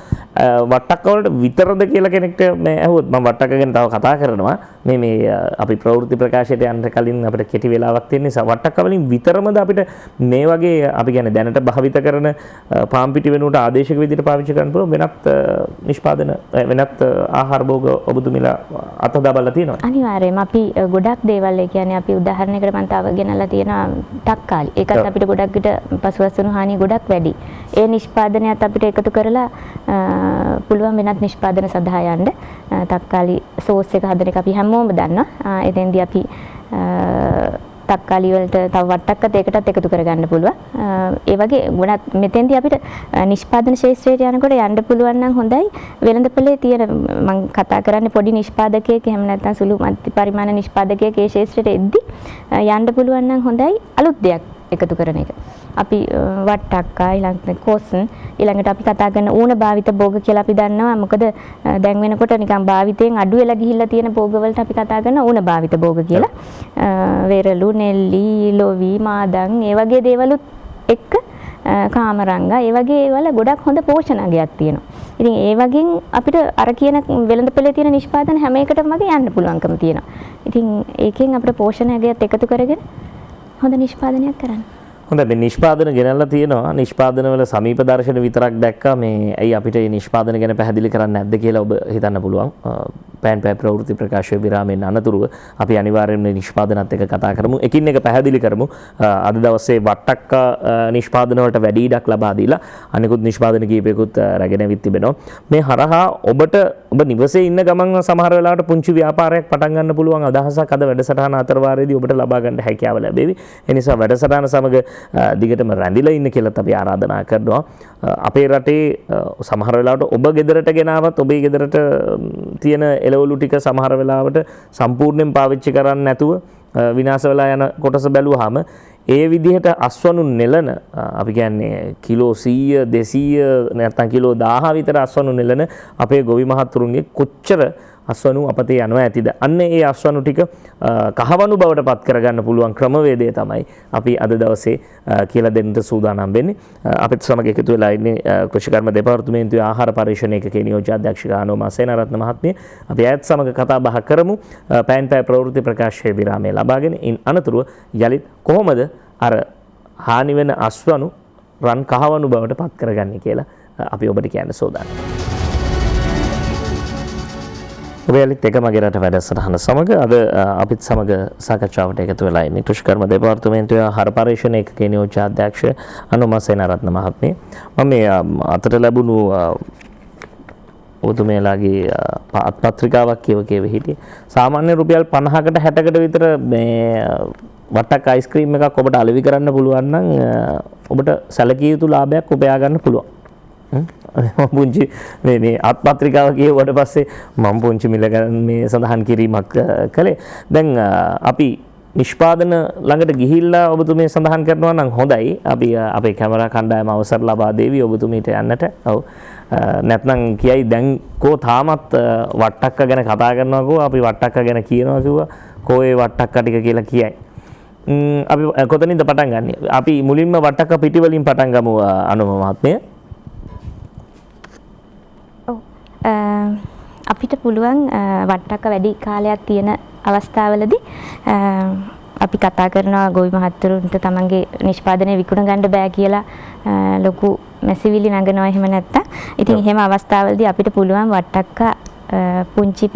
වට්ටක්ක වලට විතරද කියලා කෙනෙක්ට මේ ඇහුවොත් මම වට්ටක්ක ගැන තව කතා කරනවා. මේ අපි ප්‍රවෘත්ති ප්‍රකාශයට යන්න කලින් අපිට කෙටි වෙලාවක් තියෙන නිසා වට්ටක්ක වලින් විතරමද අපිට මේ වගේ අපි කියන්නේ දැනට භාවිත කරන පාන් පිටි වෙනුවට ආදේශක විදිහට පාවිච්චි කරන්න පුළුවන් වෙනත් නිෂ්පාදන වෙනත් ආහාර භෝග ඔබතුමිලා අතදබලා තියෙනවා. අනිවාර්යයෙන්ම අපි ගොඩක් දේවල් ඒ කියන්නේ අපි උදාහරණයකට මම තව ගෙනල්ලා තියෙනවා තක්කාලි. ඒකත් අපිට ගොඩක් විට පසුවස්සුණු හානිය ගොඩක් වැඩි. ඒ නිෂ්පාදනයත් අපිට එකතු කරලා පුළුවන් වෙනත් නිෂ්පාදන සඳහා යන්න. තක්කාලි සෝස් එක හදන එක අපි හැමෝම දන්නවා. එතෙන්දී අපි තක්කාලි වලට තව වට්ටක්කත් ඒකටත් එකතු කරගන්න පුළුවන්. ඒ වගේ ගොඩක් මෙතෙන්දී අපිට නිෂ්පාදන ශාස්ත්‍රයට යනකොට යන්න පුළුවන් නම් හොඳයි. වෙළඳපොලේ තියෙන මම කතා කරන්නේ පොඩි නිෂ්පාදකයෙක් එහෙම නැත්නම් සුළු මධ්‍ය පරිමාණ නිෂ්පාදකයෙක් ඒ ශාස්ත්‍රයට එද්දී යන්න පුළුවන් නම් හොඳයි අලුත් දෙයක් එකතු කරන එක. අපි වට්ටක්කා ඊළඟට කොසන් ඊළඟට අපි කතා කරන ඌණ භාවිත භෝග කියලා අපි දන්නවා. මොකද දැන් වෙනකොට නිකන් භාවිතයෙන් අඩු වෙලා ගිහිල්ලා තියෙන භෝග වලට අපි කතා කරන ඌණ භාවිත භෝග කියලා. වෙරළු, නෙල්ලි, ලොවි, මාදන් ඒ වගේ දේවලුත් එක්ක කාමරංගා ඒ වගේ ඒවල ගොඩක් හොඳ පෝෂණයක් තියෙනවා. ඉතින් ඒ වගේ අපිට අර කියන වෙළඳපොලේ තියෙන නිෂ්පාදන හැම එකටම වගේ යන්න පුළුවන්කම තියෙනවා. ඉතින් ඒකෙන් අපිට පෝෂණයත් එකතු කරගෙන හොඳ නිෂ්පාදනයක් කරන්න. හොඳයි මේ නිෂ්පාදන ගෙනල්ලා තියෙනවා. නිෂ්පාදන වල සමීප දර්ශන විතරක් දැක්කා. මේ ඇයි අපිට මේ නිෂ්පාදන ගැන පැහැදිලි කරන්නේ නැද්ද කියලා ඔබ හිතන්න පුළුවන්. පෑන් පෑ ප්‍රවෘත්ති ප්‍රකාශය විරාමයෙන් අනතුරුව අපි අනිවාර්යයෙන්ම නිෂ්පාදනත් එක්ක කතා කරමු. එකින් එක පැහැදිලි කරමු. අද දවසේ වට්ටක්ක නිෂ්පාදන වලට වැඩි ඉඩක් ලබා දීලා අනිකුත් නිෂ්පාදන කීපයකුත් රැගෙන ඇවිත් තිබෙනවා. මේ හරහා ඔබට ඔබ නිවසේ ඉන්න ගමන් සමහර වෙලාවට පුංචි ව්‍යාපාරයක් පටන් ගන්න පුළුවන් අදහසක් අද වැඩසටහන අතරවාරයේදී ඔබට ලබා ගන්න හැකියාව ලැබෙවි. ඒ නිසා වැඩසටහන සමග දිගටම රැඳිලා ඉන්න කියලා අපි ආරාධනා කරනවා. අපේ රටේ සමහර වෙලාවට ඔබ ගෙදරට ගෙනාවත් ඔබේ ගෙදරට තියෙන එළවලු ටික සමහර වෙලාවට සම්පූර්ණයෙන් පාවිච්චි කරන්නේ නැතුව විනාශ වෙලා යන කොටස බැලුවාම ඒ විදිහට අස්වනු නෙලන අපි කියන්නේ කිලෝ 100 200 නැත්නම් කිලෝ 1000 විතර අස්වනු නෙලන අපේ ගොවි මහතුරුන්ගේ කොච්චර අස්වනු අපතේ යනවා ඇතිද? අන්න ඒ අස්වනු ටික කහවණු බවට පත් කරගන්න පුළුවන් ක්‍රමවේදය තමයි අපි අද දවසේ කියලා දෙන්න සූදානම් වෙන්නේ. අපිත් සමග එකතු වෙලා ඉන්නේ කෘෂිකර්ම දෙපාර්තමේන්තුවේ ආහාර පරීක්ෂණ ඒකකයේ නියෝජ්‍ය අධ්‍යක්ෂක අනෝමා සේනාරත්න මහත්මිය. අපි ඇයත් සමග කතා බහ කරමු. පෑන් පෑ ප්‍රවෘත්ති ප්‍රකාශයේ විරාමයේ ලබාගෙන ඉන් අනතුරුව යලිත් කොහොමද අර හානි වෙන අස්වනු රන් කහවණු බවට පත් කරගන්නේ කියලා අපි ඔබට කියන්න සූදානම්. ඔබයලිත් එක මගේ රට වැඩසටහන සමග අද අපිත් සමග සාකච්ඡාවට එකතු වෙලා ඉන්නේ කෘෂිකර්ම දෙපාර්තමේන්තුවේ ආහාර පරීක්ෂණ ඒකකයේ නියෝජ්‍ය අධ්‍යක්ෂ අනුමා සේනාරත්න මහත්මිය. මම මේ අතට ලැබුණු ඔබතුමේලාගේ පත්‍රිකාවක් කියව හිටියේ. සාමාන්‍ය රුපියල් 50කට 60කට විතර මේ වට්ටක් අයිස්ක්‍රීම් එකක් ඔබට අලෙවි කරන්න පුළුවන් නම් ඔබට සැලකිය යුතු ලාභයක් ඔබ ගන්න පුළුවන්. පුංචි මේ අත්පත්‍රිකාව කියුවට පස්සේ මම පුංචි මිල මේ සඳහන් කිරීමක් කළේ. දැන් අපි නිෂ්පාදන ළඟට ගිහිල්ලා ඔබතුමේ සඳහන් කරනවා නම් හොඳයි. අපි අපේ කැමරා කණ්ඩායම අවසර ලබා දෙවි ඔබතුමීට යන්නට. ඔව්. නැත්නම් කියයි දැන් කෝ තාමත් වට්ටක්ක ගැන කතා කරනවාකෝ අපි වට්ටක්ක ගැන කියනවා කිව්වා. කෝ ඒ වට්ටක්ක ටික කියලා කියයි. අපි කොතනින්ද පටන් ගන්නෙ? අපි මුලින්ම වට්ටක්ක පිටි වලින් පටන් ගමු අනුම මහත්මිය. අපිට පුළුවන් වට්ටක්ක වැඩි කාලයක් තියෙන අවස්ථාවලදී අපි කතා කරනවා ගොවි මහත්තුරුන්ට තමන්ගේ නිෂ්පාදනය විකුණ ගන්න බෑ කියලා ලොකු මැසිවිලි නගනවා එහෙම නැත්තම්. ඉතින් එහෙම අවස්ථාවලදී අපිට පුළුවන් වට්ටක්ක පුංචි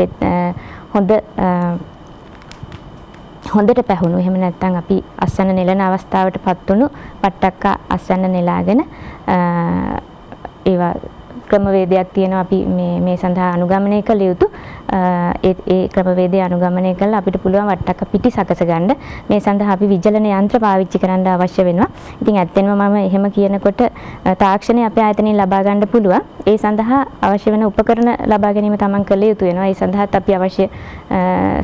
හොඳට පැහුණු එහෙම නැත්තම් අපි අස්වැන්න නෙලන අවස්ථාවටපත් වුණු වට්ටක්ක අස්වැන්න නෙලාගෙන ඒවා ක්‍රමවේදයක් තියෙනවා අපි මේ සඳහා අනුගමනය කළ යුතු. ඒ ක්‍රමවේදය අනුගමනය කළා අපිට පුළුවන් වට්ටක්ක පිටි සකස ගන්න. මේ සඳහා අපි විජලන යන්ත්‍ර පාවිච්චි කරන්න අවශ්‍ය වෙනවා. ඉතින් ඇත්තෙන්ම මම එහෙම කියනකොට තාක්ෂණය අපේ ආයතනයෙන් ලබා ගන්න පුළුවන්. ඒ සඳහා අවශ්‍ය වෙන උපකරණ ලබා ගැනීම තමන් කළ යුතු වෙනවා. ඒ සඳහාත් අපි අවශ්‍ය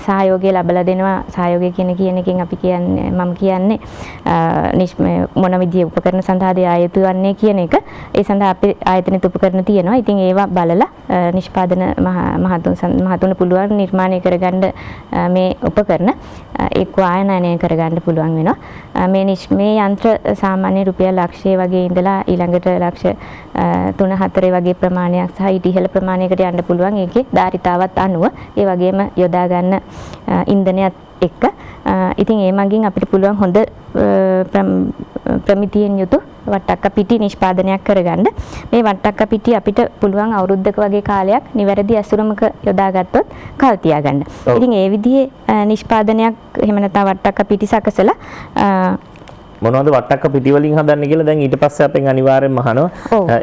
සහයෝගය ලබා දෙනවා. සහයෝගය කියන එකෙන් අපි කියන්නේ මම කියන්නේ මොන විදිහේ උපකරණ සඳහාද ආයතු වන්නේ කියන එක. ඒ සඳහා අපේ ආයතනයේ උපකරණ තියෙනවා. ඉතින් ඒවා බලලා නිෂ්පාදන මහතුන් පුළුවන් නිර්මාණය කරගන්න මේ උපකරණ එක්ක ආයනනය කරගන්න පුළුවන් වෙනවා. මේ යන්ත්‍ර සාමාන්‍ය රුපියල් ලක්ෂය වගේ ඉඳලා ඊළඟට ලක්ෂ 3-4 වගේ ප්‍රමාණයක් සහ ඊට ඉහළ ප්‍රමාණයකට යන්න පුළුවන්. ඒකේ ධාරිතාවත් අනුව ඒ වගේම යොදා ගන්න ඉන්ධනයත් එක්ක. ඉතින් ඒ මගින් අපිට පුළුවන් හොඳ ප්‍රමිතියෙන් යුතු වට්ටක්ක පිටි නිෂ්පාදනයක් කරගන්න. මේ වට්ටක්ක පිටි අපිට පුළුවන් අවුරුද්දක වගේ කාලයක් නිවැරදි ඇසුරමක යොදාගත්තොත් කල් තියාගන්න. ඉතින් ඒ විදිහේ නිෂ්පාදනයක් එහෙම නැත්නම් වට්ටක්ක පිටි සකසලා මොනවද වට්ටක්ක පිටි වලින් හදන්නේ කියලා දැන් ඊට පස්සේ අපෙන් අනිවාර්යෙන්ම අහනවා.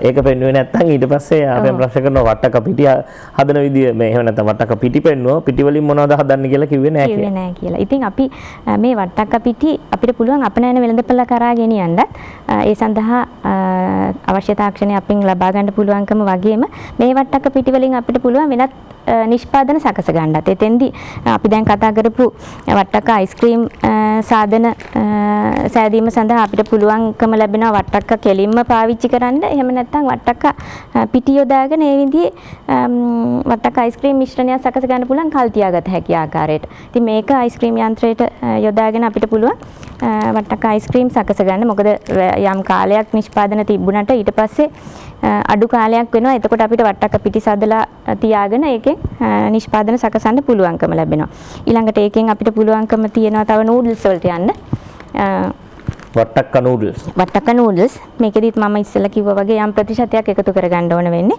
ඒක පෙන්වුවේ නැත්නම් ඊට පස්සේ අපෙන් ප්‍රශ්න කරනවා වට්ටක්ක පිටි හදන විදිය මේ එහෙම නැත්නම් වට්ටක්ක පිටි පෙන්වුවා පිටි වලින් මොනවද හදන්නේ කියලා කිව්වේ නැහැ කියලා. ඉතින් අපි මේ වට්ටක්ක පිටි අපිට පුළුවන් අපනයන වෙළඳපොළ කරා ගෙනියන්නත් ඒ සඳහා අවශ්‍ය තාක්ෂණය අපෙන් ලබා ගන්න පුළුවන්කම වගේම මේ වට්ටක්ක පිටි වලින් අපිට පුළුවන් වෙනත් නිෂ්පාදන සකස ගන්නත්. එතෙන්දී අපි දැන් කතා කරපු වට්ටක්ක අයිස්ක්‍රීම් සාධන සෑදීම සඳහා අපිට පුළුවන්කම ලැබෙනවා වට්ටක්ක කෙලින්ම පාවිච්චි කරන්න. එහෙම නැත්නම් වට්ටක්ක පිටි යොදාගෙන ඒ විදිහේ වට්ටක්ක අයිස්ක්‍රීම් මිශ්‍රණයක් සකස ගන්න පුළුවන් කල් තියාගත හැකි ආකාරයට. ඉතින් මේක අයිස්ක්‍රීම් යන්ත්‍රයට යොදාගෙන අපිට පුළුවන් වට්ටක්ක අයිස්ක්‍රීම් සකස ගන්න. මොකද යම් කාලයක් නිෂ්පාදන තිබුණාට ඊට පස්සේ අඩු කාලයක් වෙනවා. එතකොට අපිට වට්ටක්ක පිටි සදලා තියාගෙන ඒකෙන් නිෂ්පාදන සකසන්න පුළුවන්කම ලැබෙනවා. ඊළඟට ඒකෙන් අපිට පුළුවන්කම තියෙනවා තව නූඩල්ස් වලට යන්න. වට්ටක්ක නූඩල්ස් මේකෙදිත් මම ඉස්සෙල්ලා කිව්වා වගේ යම් ප්‍රතිශතයක් එකතු කරගන්න ඕන වෙන්නේ.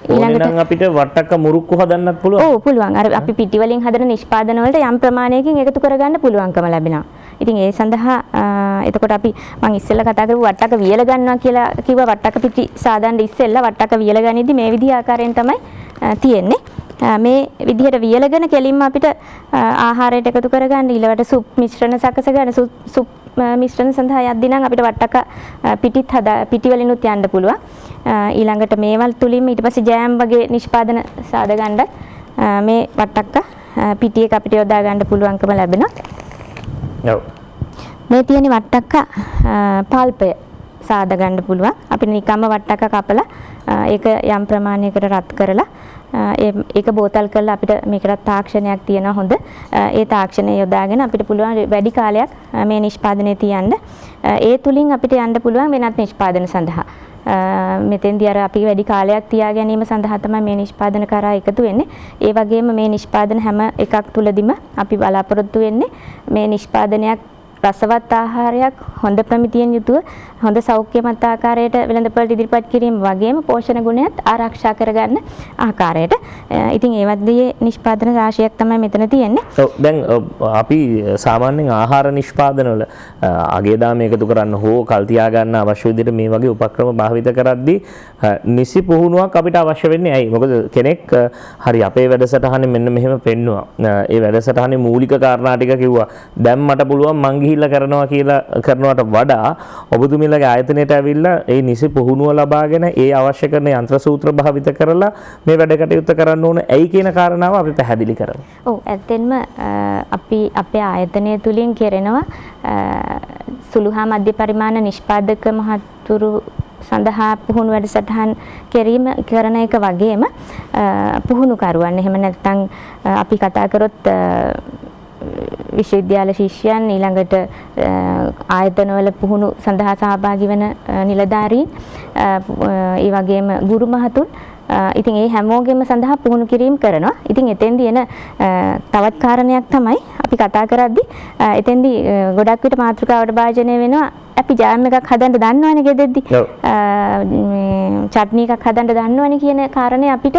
ඊළඟට අපිට වට්ටක්ක මුරුක්කු හදන්නත් පුළුවන්. ඔව් පුළුවන්. අර අපි පිටි වලින් හදන නිෂ්පාදන වලට යම් ප්‍රමාණයකින් එකතු කරගන්න පුළුවන්කම ලැබෙනවා. ඉතින් ඒ සඳහා එතකොට අපි මම ඉස්සෙල්ලා කතා කරපු වට්ටක වියල ගන්නවා කියලා කිව්වා. වට්ටක පිටි සාදන්න ඉස්සෙල්ලා වට්ටක වියල ගනිද්දි මේ විදිහ ආකාරයෙන් තමයි තියෙන්නේ. මේ විදිහට වියලගෙන කෙලින්ම අපිට ආහාරයට එකතු කරගන්න ඊළඟට සුප් මිශ්‍රණ සකස ගන්න සුප් මිශ්‍රණ සඳහා යද්දී නම් අපිට වට්ටක පිටි වලිනුත් යන්න පුළුවන්. ඊළඟට මේවල් තුලින්ම ඊට පස්සේ ජෑම් වගේ නිෂ්පාදන සාද ගන්න මේ වට්ටක පිටියක අපිට යොදා ගන්න පුළුවන්කම ලැබෙනවා. ඔව්. මේ තියෙන වට්ටක පල්පය සාද ගන්න පුළුවන්. අපිට නිකම්ම වට්ටක කපලා ඒක යම් ප්‍රමාණයකට රත් කරලා ඒක බෝතල් කරලා අපිට මේකට තාක්ෂණයක් තියෙනවා හොඳ. ඒ තාක්ෂණය යොදාගෙන අපිට පුළුවන් වැඩි කාලයක් මේ නිෂ්පාදනය තියන්න. ඒ තුලින් අපිට යන්න පුළුවන් වෙනත් නිෂ්පාදන සඳහා. මෙතෙන්දී අර අපි වැඩි කාලයක් තියා ගැනීම සඳහා තමයි මේ නිෂ්පාදන කරා එකතු වෙන්නේ. ඒ වගේම මේ නිෂ්පාදන හැම එකක් තුලදීම අපි බලාපොරොත්තු වෙන්නේ මේ නිෂ්පාදනයක් රසවත් ආහාරයක් හොඳ ප්‍රමිතියෙන් යුතුව හොඳ සෞඛ්‍යමත් ආකාරයට වෙළඳපොළට ඉදිරිපත් කිරීම වගේම පෝෂණ ගුණයත් ආරක්ෂා කරගන්න ආකාරයට. ඉතින් ඒ වගේ නිෂ්පාදන රාශියක් තමයි මෙතන තියෙන්නේ. ඔව් දැන් අපි සාමාන්‍යයෙන් ආහාර නිෂ්පාදන වල අගේ දාම එකතු කරන්න හෝ කල් තියා ගන්න අවශ්‍ය විදිහට මේ වගේ උපක්‍රම භාවිත කරද්දී නිසි පුහුණුවක් අපිට අවශ්‍ය වෙන්නේ ඇයි? මොකද කෙනෙක් හරි අපේ වැඩසටහනේ මෙන්න මෙහෙම පෙන්නුවා. ඒ වැඩසටහනේ මූලික කාරණා ටික කිව්වා. දැන් මට පුළුවන් මං ගිහිල්ලා කරනවා කියලා කරනවට වඩා ඔබතුමීලගේ ආයතනයට ඇවිල්ලා ඒ නිසි පුහුණුව ලබාගෙන ඒ අවශ්‍ය කරන යන්ත්‍ර සූත්‍ර භාවිත කරලා මේ වැඩ කටයුත්ත කරන්න ඕන ඇයි කියන කාරණාව අපි පැහැදිලි කරමු. ඔව් ඇත්තෙන්ම අපි අපේ ආයතනය තුලින් කරනවා සුළු හා මධ්‍ය පරිමාණ නිෂ්පාදක මහතුරු සඳහා පුහුණු වැඩසටහන් කිරීම කරන එක වගේම පුහුණුකරුවන් එහෙම නැත්නම් අපි කතා කරොත් විශ්වවිද්‍යාල ශිෂ්‍යයන් ඊළඟට ආයතනවල පුහුණු සඳහා සහභාගී වෙන නිලධාරීන් ඒ වගේම ගුරු මහතුන් ඉතින් ඒ හැමෝගෙම සඳහා පුහුණු කිරීම කරනවා. ඉතින් එතෙන්දී එන තවත් කාරණයක් තමයි අපි කතා කරද්දී එතෙන්දී ගොඩක් විට මාතෘකාවට භාජනය වෙනවා අපි ජෑම් එකක් හදන්න දන්නවනේ ගෙදෙද්දි. චට්නි එකක් හදන්න දන්නවනේ කියන කාරණේ අපිට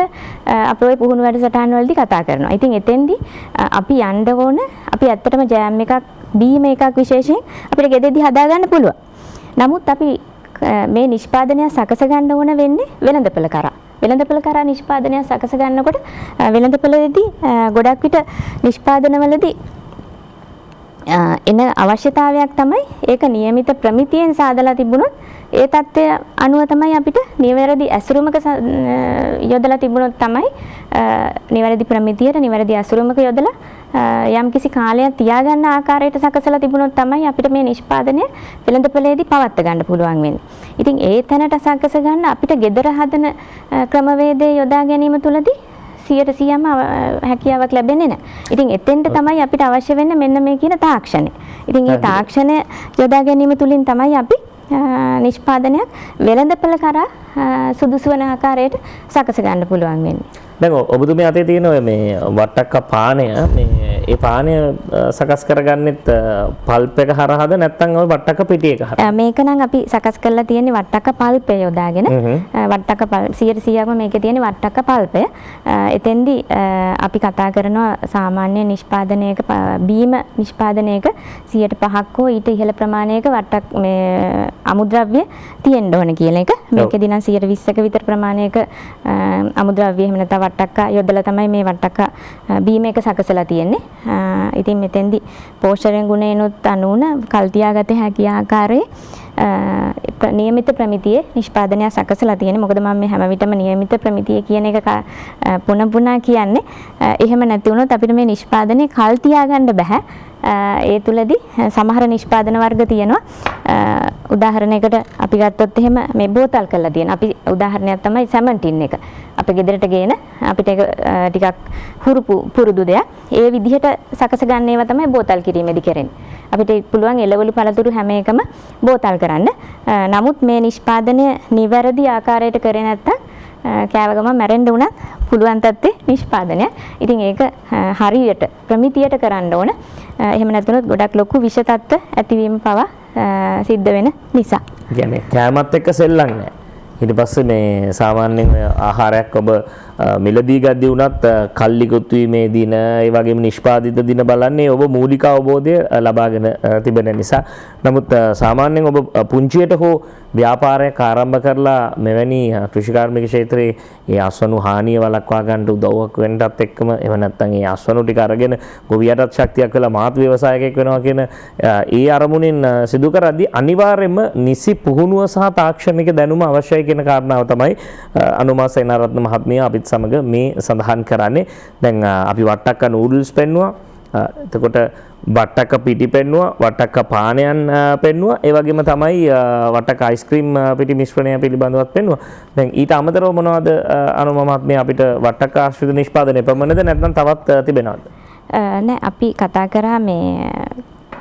අපේ පුහුණු වැඩසටහන් වලදී කතා කරනවා. ඉතින් එතෙන්දී අපි යන්න ඕන අපි ඇත්තටම ජෑම් එකක් බීම එකක් විශේෂයෙන් අපිට ගෙදෙද්දි හදා ගන්න පුළුවන්. නමුත් අපි මේ නිෂ්පාදනය සකස ගන්න ඕන වෙන්නේ වෙළඳපොළ කරා. වෙළඳපොළ කරා නිෂ්පාදනය සකස ගන්නකොට වෙළඳපොළේදී ගොඩක් විට නිෂ්පාදනවලදී එන අවශ්‍යතාවයක් තමයි ඒක નિયમિત ප්‍රමිතියෙන් සාදලා තිබුණොත් ඒ தත්ත්වය අනුව තමයි අපිට නිවැරදි ඇසුරුමක යොදලා තිබුණොත් තමයි නිවැරදි ප්‍රමිතියට නිවැරදි ඇසුරුමක යොදලා යම්කිසි කාලයක් තියාගන්න ආකාරයට සකසලා තිබුණොත් තමයි අපිට මේ නිෂ්පාදනය වෙළඳපොළේදී පවත්වා ගන්න පුළුවන් වෙන්නේ. ඉතින් ඒ තැනට සකස ගන්න අපිට gedara හදන ක්‍රමවේදය යොදා ගැනීම තුළදී 100%ම හැකියාවක් ලැබෙන්නේ නැහැ. ඉතින් එතෙන්ට තමයි අපිට අවශ්‍ය වෙන්නේ මෙන්න මේ කියන තාක්ෂණය. ඉතින් මේ තාක්ෂණය යොදා ගැනීම තුලින් තමයි අපි නිෂ්පාදනයක් වෙළඳපොළ කරා සුදුසු වන ආකාරයට සකස ගන්න පුළුවන් වෙන්නේ. දැන් ඔබතුමිය අතේ තියෙන ඔය මේ වට්ටක්ක පානය මේ ඒ පානය සකස් කරගන්නෙත් පල්ප් එක හරහාද නැත්නම් ওই වට්ටක්ක පිටි එක හරහා? මේක නම් අපි සකස් කරලා තියෙන්නේ වට්ටක්ක පල්ප් එක යොදාගෙන. වට්ටක්ක 100%ක්ම මේකේ තියෙන වට්ටක්ක පල්පය. එතෙන්දී අපි කතා කරනවා සාමාන්‍ය නිෂ්පාදනයක බීම නිෂ්පාදනයක 5% හෝ ඊට ඉහළ ප්‍රමාණයක වට්ටක් මේ අමුද්‍රව්‍ය තියෙන්න ඕන කියන එක. මේකෙදී නම් 120ක විතර ප්‍රමාණයක අමුද්‍රව්‍ය එහෙම නැත්නම් වට්ටක්ක යොදලා තමයි මේ වට්ටක්ක බීම එක සකසලා තියෙන්නේ. ඉතින් මෙතෙන්දී පෝෂණ ගුණයනොත් අනුන කල් තියාගත හැකි ආකාරයේ નિયમિત ප්‍රමිතියේ නිෂ්පාදනය සකසලා තියෙන්නේ. මොකද මම මේ හැම විටම નિયમિત ප්‍රමිතිය කියන එක පුන පුනා කියන්නේ. එහෙම නැති වුණොත් අපිට මේ නිෂ්පාදනය කල් තියාගන්න බෑ. ඒ තුලදී සමහර නිෂ්පාදන වර්ග තියෙනවා. උදාහරණයකට අපි ගත්තොත් එහෙම මේ බෝතල් කරලා තියෙන. අපි උදාහරණයක් තමයි සැමන්ටින් එක. අපේ ගෙදරට ගේන අපිට ඒක ටිකක් පුරුදු දෙයක්. ඒ විදිහට සකස ගන්න ඒවා තමයි බෝතල් කිරීමේදී කරන්නේ. අපිට පුළුවන් එළවලු පළතුරු හැම එකම බෝතල් කරන්න. නමුත් මේ නිෂ්පාදනය නිවැරදි ආකාරයට කරේ නැත්නම් කෑව ගමන් මැරෙන්න උනත් පුළුවන් තත්ත්වේ නිෂ්පාදනය. ඉතින් ඒක හරියට ප්‍රමිතියට කරන්න ඕන. එහෙම නැත්නම් ගොඩක් ලොකු විෂ තත්ත්ව ඇතිවීම පවා සිද්ධ වෙන නිසා. කියන්නේ කෑමත් එක්ක සෙල්ලම් නැහැ. ඊට පස්සේ මේ සාමාන්‍යයෙන් ආහාරයක් ඔබ මිලදී ගද්දී වුණත් කල්ලිකුත් වීමේ දින ඒ වගේම නිෂ්පාදිත දින බලන්නේ ඔබ මූලික අවබෝධය ලබාගෙන තිබෙන නිසා. නමුත් සාමාන්‍යයෙන් ඔබ පුංචියට හෝ ව්‍යාපාරයක් ආරම්භ කරලා මෙවැනි කෘෂිකාර්මික ක්ෂේත්‍රයේ ඒ අස්වනු හානිය වළක්වා ගන්නට උදව්වක් වෙන්නත් එක්කම එහෙම නැත්නම් ඒ අස්වනු ටික අරගෙන ගොවියටත් ශක්තියක් වෙලා මාත් ව්‍යවසායකයෙක් වෙනවා කියන ඒ අරමුණින් සිදු කරද්දී අනිවාර්යයෙන්ම නිසි පුහුණුව සහ තාක්ෂණික දැනුම අවශ්‍යයි කියන කාරණාව තමයි අනුමා සේනාරත්න මහත්මිය අපිත් සමග මේ සඳහන් කරන්නේ. දැන් අපි වට්ටක්ක නූඩල්ස් පෙන්නුවා. එතකොට වට්ටක්ක පිටි පෙන්නුවා, වට්ටක්ක පානයන් පෙන්නුවා. ඒ වගේම තමයි වට්ටක්ක අයිස්ක්‍රීම් පිටි මිශ්‍රණය පිළිබඳවත් පෙන්නුවා. දැන් ඊට අමතරව මොනවද අනුමා මහත්මිය අපිට වට්ටක්ක ආශ්‍රිත නිෂ්පාදනය පමණද නැත්නම් තවත් තිබෙනවද? නෑ අපි කතා කරා මේ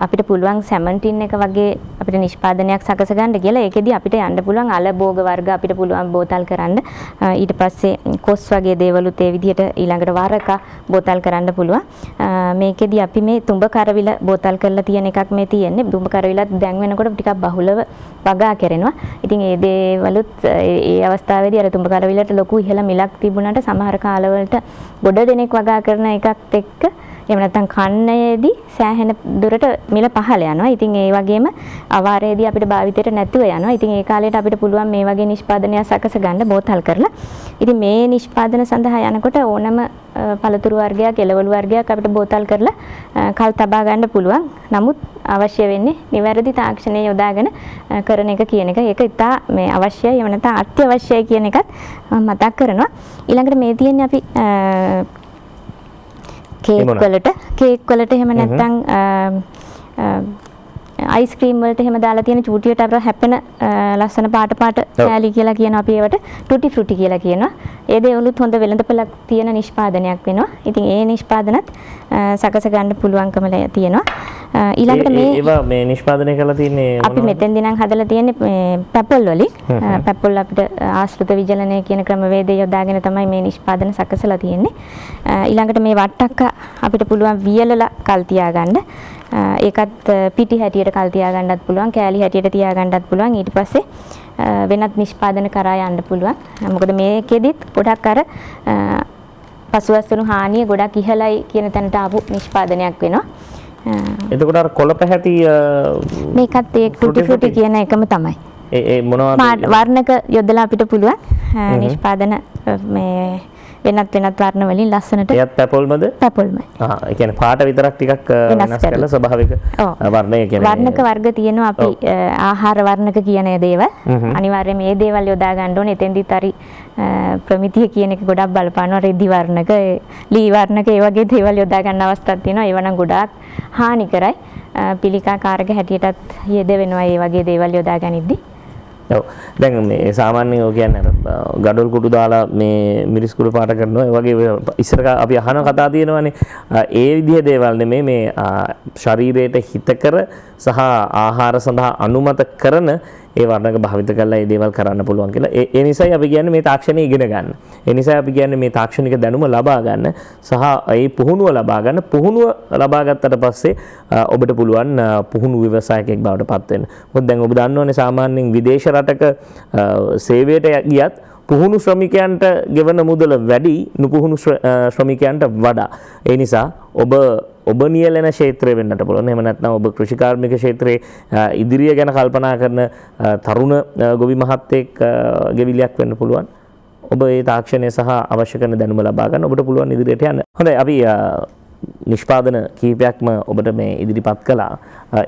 අපිට පුළුවන් සැමන් ටින් එක වගේ අපිට නිෂ්පාදනයක් සකස ගන්න කියලා. ඒකෙදි අපිට යන්න පුළුවන් අල භෝග වර්ග අපිට පුළුවන් බෝතල් කරන්න. ඊට පස්සේ කොස් වගේ දේවලුත් ඒ විදිහට ඊළඟට වරක බෝතල් කරන්න පුළුවන්. මේකෙදි අපි මේ තුඹ කරවිල බෝතල් කරලා තියෙන එකක් මේ තියෙන්නේ. තුඹ කරවිලත් දැන් වෙනකොට ටිකක් බහුලව වගා කරනවා. ඉතින් ඒ දේවලුත් ඒ අවස්ථාවේදී අර තුඹ කරවිලට ලොකු ඉහළ මිලක් තිබුණාට සමහර කාලවලට ගොඩ දෙනෙක් වගා කරන එකත් එක්ක එහෙම නැත්නම් කන්නයේදී සෑහෙන දුරට මිල පහළ යනවා. ඉතින් ඒ වගේම අවාරයේදී අපිට භාවිතයට නැතුව යනවා. ඉතින් ඒ කාලේට අපිට පුළුවන් මේ වගේ නිෂ්පාදනයක් සකස ගන්න බෝතල් කරලා. ඉතින් මේ නිෂ්පාදන සඳහා යනකොට ඕනම පළතුරු වර්ගයක්, එළවලු වර්ගයක් අපිට බෝතල් කරලා කල් තබා ගන්න පුළුවන්. නමුත් අවශ්‍ය වෙන්නේ නිවැරදි තාක්ෂණය යොදාගෙන කරන එක කියන එක. ඒක ඉතා මේ අවශ්‍යයි. එහෙම නැත්නම් අත්‍යවශ්‍යයි කියන එකත් මතක් කරනවා. ඊළඟට මේ තියෙන්නේ අපි කේක් වලට එහෙම නැත්නම් අයිස්ක්‍රීම් වලට එහෙම දාලා තියෙන චූටියට අපර හැපෙන ලස්සන පාට කෑලි කියලා කියනවා අපි ඒවට ටුටි ෆෘටි කියලා කියනවා. ඒ දේවලුත් හොඳ වෙළඳපළක් තියෙන නිෂ්පාදනයක් වෙනවා. ඉතින් ඒ නිෂ්පාදනත් සකස ගන්න පුළුවන්කම තියෙනවා. ඊළඟට ඒවා මේ නිෂ්පාදනය කරලා තියන්නේ අපි මෙතෙන්දී නම් හදලා තියෙන්නේ පැපල් වලින්. පැපල් අපිට ආශ්‍රිත විජලනය කියන ක්‍රමවේදය යොදාගෙන තමයි මේ නිෂ්පාදන සකසලා තියෙන්නේ. ඊළඟට මේ වට්ටක්ක අපිට පුළුවන් වියලලා කල් තියාගන්න. ඒකත් පිටි හැටියට කල් තියාගන්නත් පුළුවන්, කෑලි හැටියට තියාගන්නත් පුළුවන්. ඊට පස්සේ වෙනත් නිෂ්පාදන කරා යන්න පුළුවන්. මොකද මේකෙදිත් ගොඩක් අර පසුවස්තුණු හානිය ගොඩක් ඉහළයි කියන තැනට ආපු නිෂ්පාදනයක් වෙනවා. එතකොට අර කොළ පැහැති මේකත් ඒ ටුටි ෆෘටි කියන එකම තමයි. ඒ මොනවද වර්ණක යොදලා අපිට පුළුවන් නිෂ්පාදන මේ වෙනත් වර්ණ වලින් ලස්සනට. එයත් පැපොල්මද? පැපොල්මයි. ඒ කියන්නේ පාට විතරක් ටිකක් වෙනස් කරලා ස්වභාවික වර්ණය කියන්නේ. වර්ණක වර්ග තියෙනවා අපි ආහාර වර්ණක කියන දේවල්. අනිවාර්යයෙන් මේ දේවල් යොදා ගන්න ඕනේ. එතෙන්දිත් හරි ප්‍රමිතිය කියන එක ගොඩක් බලපානවා. රෙදි වර්ණක, ලී වර්ණක ඒ වගේ දේවල් යොදා ගන්න අවස්ථාවක් තියෙනවා. ඒව නම් ගොඩාක් හානි කරයි. පිළිකා කාරක හැටියටත් යෙදවෙනවා මේ වගේ දේවල් යොදා ගනිද්දී. ඔව් දැන් මේ සාමාන්‍යයෙන් ඔය කියන්නේ ගඩොල් කුඩු දාලා මේ මිරිස් කුඩු පාට කරනවා. ඒ වගේ ඉස්සර අපි අහන කතා තියෙනවානේ. ඒ විදිහේ දේවල් නෙමෙයි මේ ශරීරයට හිතකර සහ ආහාර සඳහා අනුමත කරන ඒ වර්ණක භාවිත කරලා ඒ දේවල් කරන්න පුළුවන් කියලා. ඒ නිසායි අපි කියන්නේ මේ තාක්ෂණය ඉගෙන ගන්න. ඒ නිසායි අපි කියන්නේ මේ තාක්ෂණික දැනුම ලබා ගන්න සහ ඒ පුහුණුව ලබා ගන්න. පුහුණුව ලබා ගත්තට පස්සේ ඔබට පුළුවන් පුහුණු ව්‍යවසායකයෙක් බවට පත් වෙන්න. මොකද දැන් ඔබ දන්නවනේ සාමාන්‍යයෙන් විදේශ රටක සේවයට ගියත් පුහුණු ශ්‍රමිකයන්ට ගෙවන මුදල වැඩි නුපුහුණු ශ්‍රමිකයන්ට වඩා. ඒ නිසා ඔබ නියැලෙන ක්ෂේත්‍රය වෙන්නට පුළුවන්. එහෙම නැත්නම් ඔබ කෘෂිකාර්මික ක්ෂේත්‍රයේ ඉදිරිය ගැන කල්පනා කරන තරුණ ගොවි මහත්තයෙක් ගෙවිලියක් වෙන්න පුළුවන්. ඔබ ඒ තාක්ෂණය සහ අවශ්‍ය කරන දැනුම ලබා ගන්න ඔබට පුළුවන් ඉදිරියට යන්න. හොඳයි අපි නිෂ්පාදන කීපයක්ම ඔබට මේ ඉදිරිපත් කළා.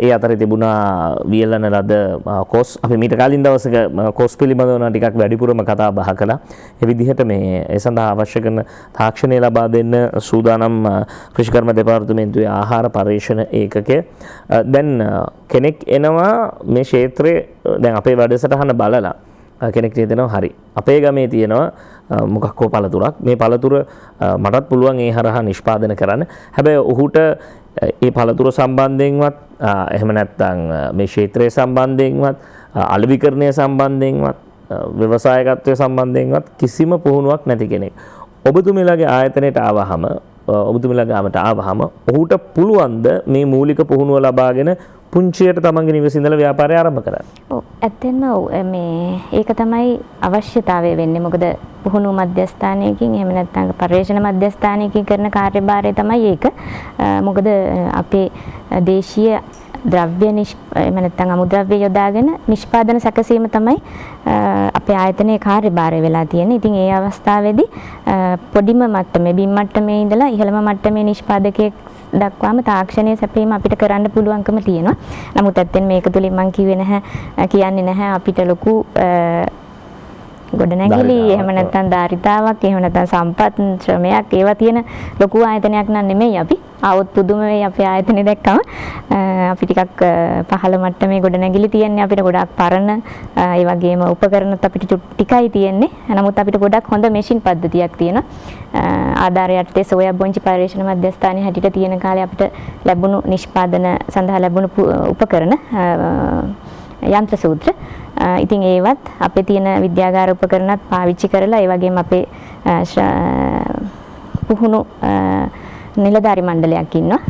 ඒ අතරේ තිබුණා වියලන ලද කොස්. අපි මීට කලින් දවසක කොස් පිළිබඳව ටිකක් වැඩිපුරම කතා බහ කළා. ඒ විදිහට මේ ඒ සඳහා අවශ්‍ය කරන තාක්ෂණය ලබා දෙන්න සූදානම් කෘෂිකර්ම දෙපාර්තමේන්තුවේ ආහාර පර්යේෂණ ඒකකය. දැන් කෙනෙක් එනවා මේ ක්ෂේත්‍රයේ දැන් අපේ වැඩසටහන බලලා කෙනෙක් හිතනවා හරි අපේ ගමේ තියෙනවා මොකක් හෝ පළතුරක් මේ පළතුර මටත් පුළුවන් ඒ හරහා නිෂ්පාදනය කරන්න. හැබැයි ඔහුට ඒ පළතුර සම්බන්ධයෙන්වත් එහෙම නැත්නම් මේ ක්ෂේත්‍රයේ සම්බන්ධයෙන්වත් අලෙවිකරණය සම්බන්ධයෙන්වත් ව්‍යවසායකත්වය සම්බන්ධයෙන්වත් කිසිම පුහුණුවක් නැති කෙනෙක්. ඔබතුමීලාගේ ආයතනයට ආවහම ඔබතුමීලා ගාමට ආවහම ඔහුට පුළුවන්ද මේ මූලික පුහුණුව ලබාගෙන පුංචියට තමන්ගේ නිවසේ ඉඳලා ව්‍යාපාරය ආරම්භ කරන්න? ඔව් ඇත්තෙන්ම මේ ඒක තමයි අවශ්‍යතාවය වෙන්නේ. මොකද පුහුණු මධ්‍යස්ථානයකින් එහෙම නැත්නම් පර්යේෂණ මධ්‍යස්ථානයකින් කරන කාර්යභාරය තමයි ඒක. මොකද අපේ දේශීය ද්‍රව්‍ය එහෙම නැත්නම් අමුද්‍රව්‍ය යොදාගෙන නිෂ්පාදන සැකසීම තමයි අපේ ආයතනයේ කාර්යභාරය වෙලා තියෙන්නේ. ඉතින් ඒ අවස්ථාවේදී පොඩිම මට්ටමේ බිම් මට්ටමේ ඉඳලා ඉහළම මට්ටමේ නිෂ්පාදකයෙක් දක්වාම තාක්ෂණයේ සැපීම අපිට කරන්න පුළුවන්කම තියෙනවා. නමුත් ඇත්තෙන් මේක තුලින් මම කියන්නේ නැහැ අපිට ලොකු ගොඩනැගිලි එහෙම නැත්නම් ධාරිතාවක් එහෙම නැත්නම් සම්පත් ශ්‍රමයක් ඒවා තියෙන ලොකු ආයතනයක් නන් නෙමෙයි අපි. ආවොත් පුදුම වෙයි අපේ ආයතනෙ දැක්කම. අපි ටිකක් පහළ මට්ටමේ ගොඩනැගිලි තියෙන්නේ අපිට ගොඩක් පරණ ඒ වගේම උපකරණත් අපිට ටිකයි තියෙන්නේ. නමුත් අපිට ගොඩක් හොඳ මැෂින් පද්ධතියක් තියෙනවා. ආධාරයට සෝයා බොංචි පර්යේෂණ මධ්‍යස්ථානයේ හැටියට තියෙන කාලේ අපිට ලැබුණු නිෂ්පාදන සඳහා ලැබුණු උපකරණ යන්ත්‍ර සූත්‍ර. ඉතින් ඒවත් අපේ තියෙන විද්‍යාගාර උපකරණත් පාවිච්චි කරලා ඒ වගේම අපේ පුහුණු නිලධාරි මණ්ඩලයක් ඉන්නවා.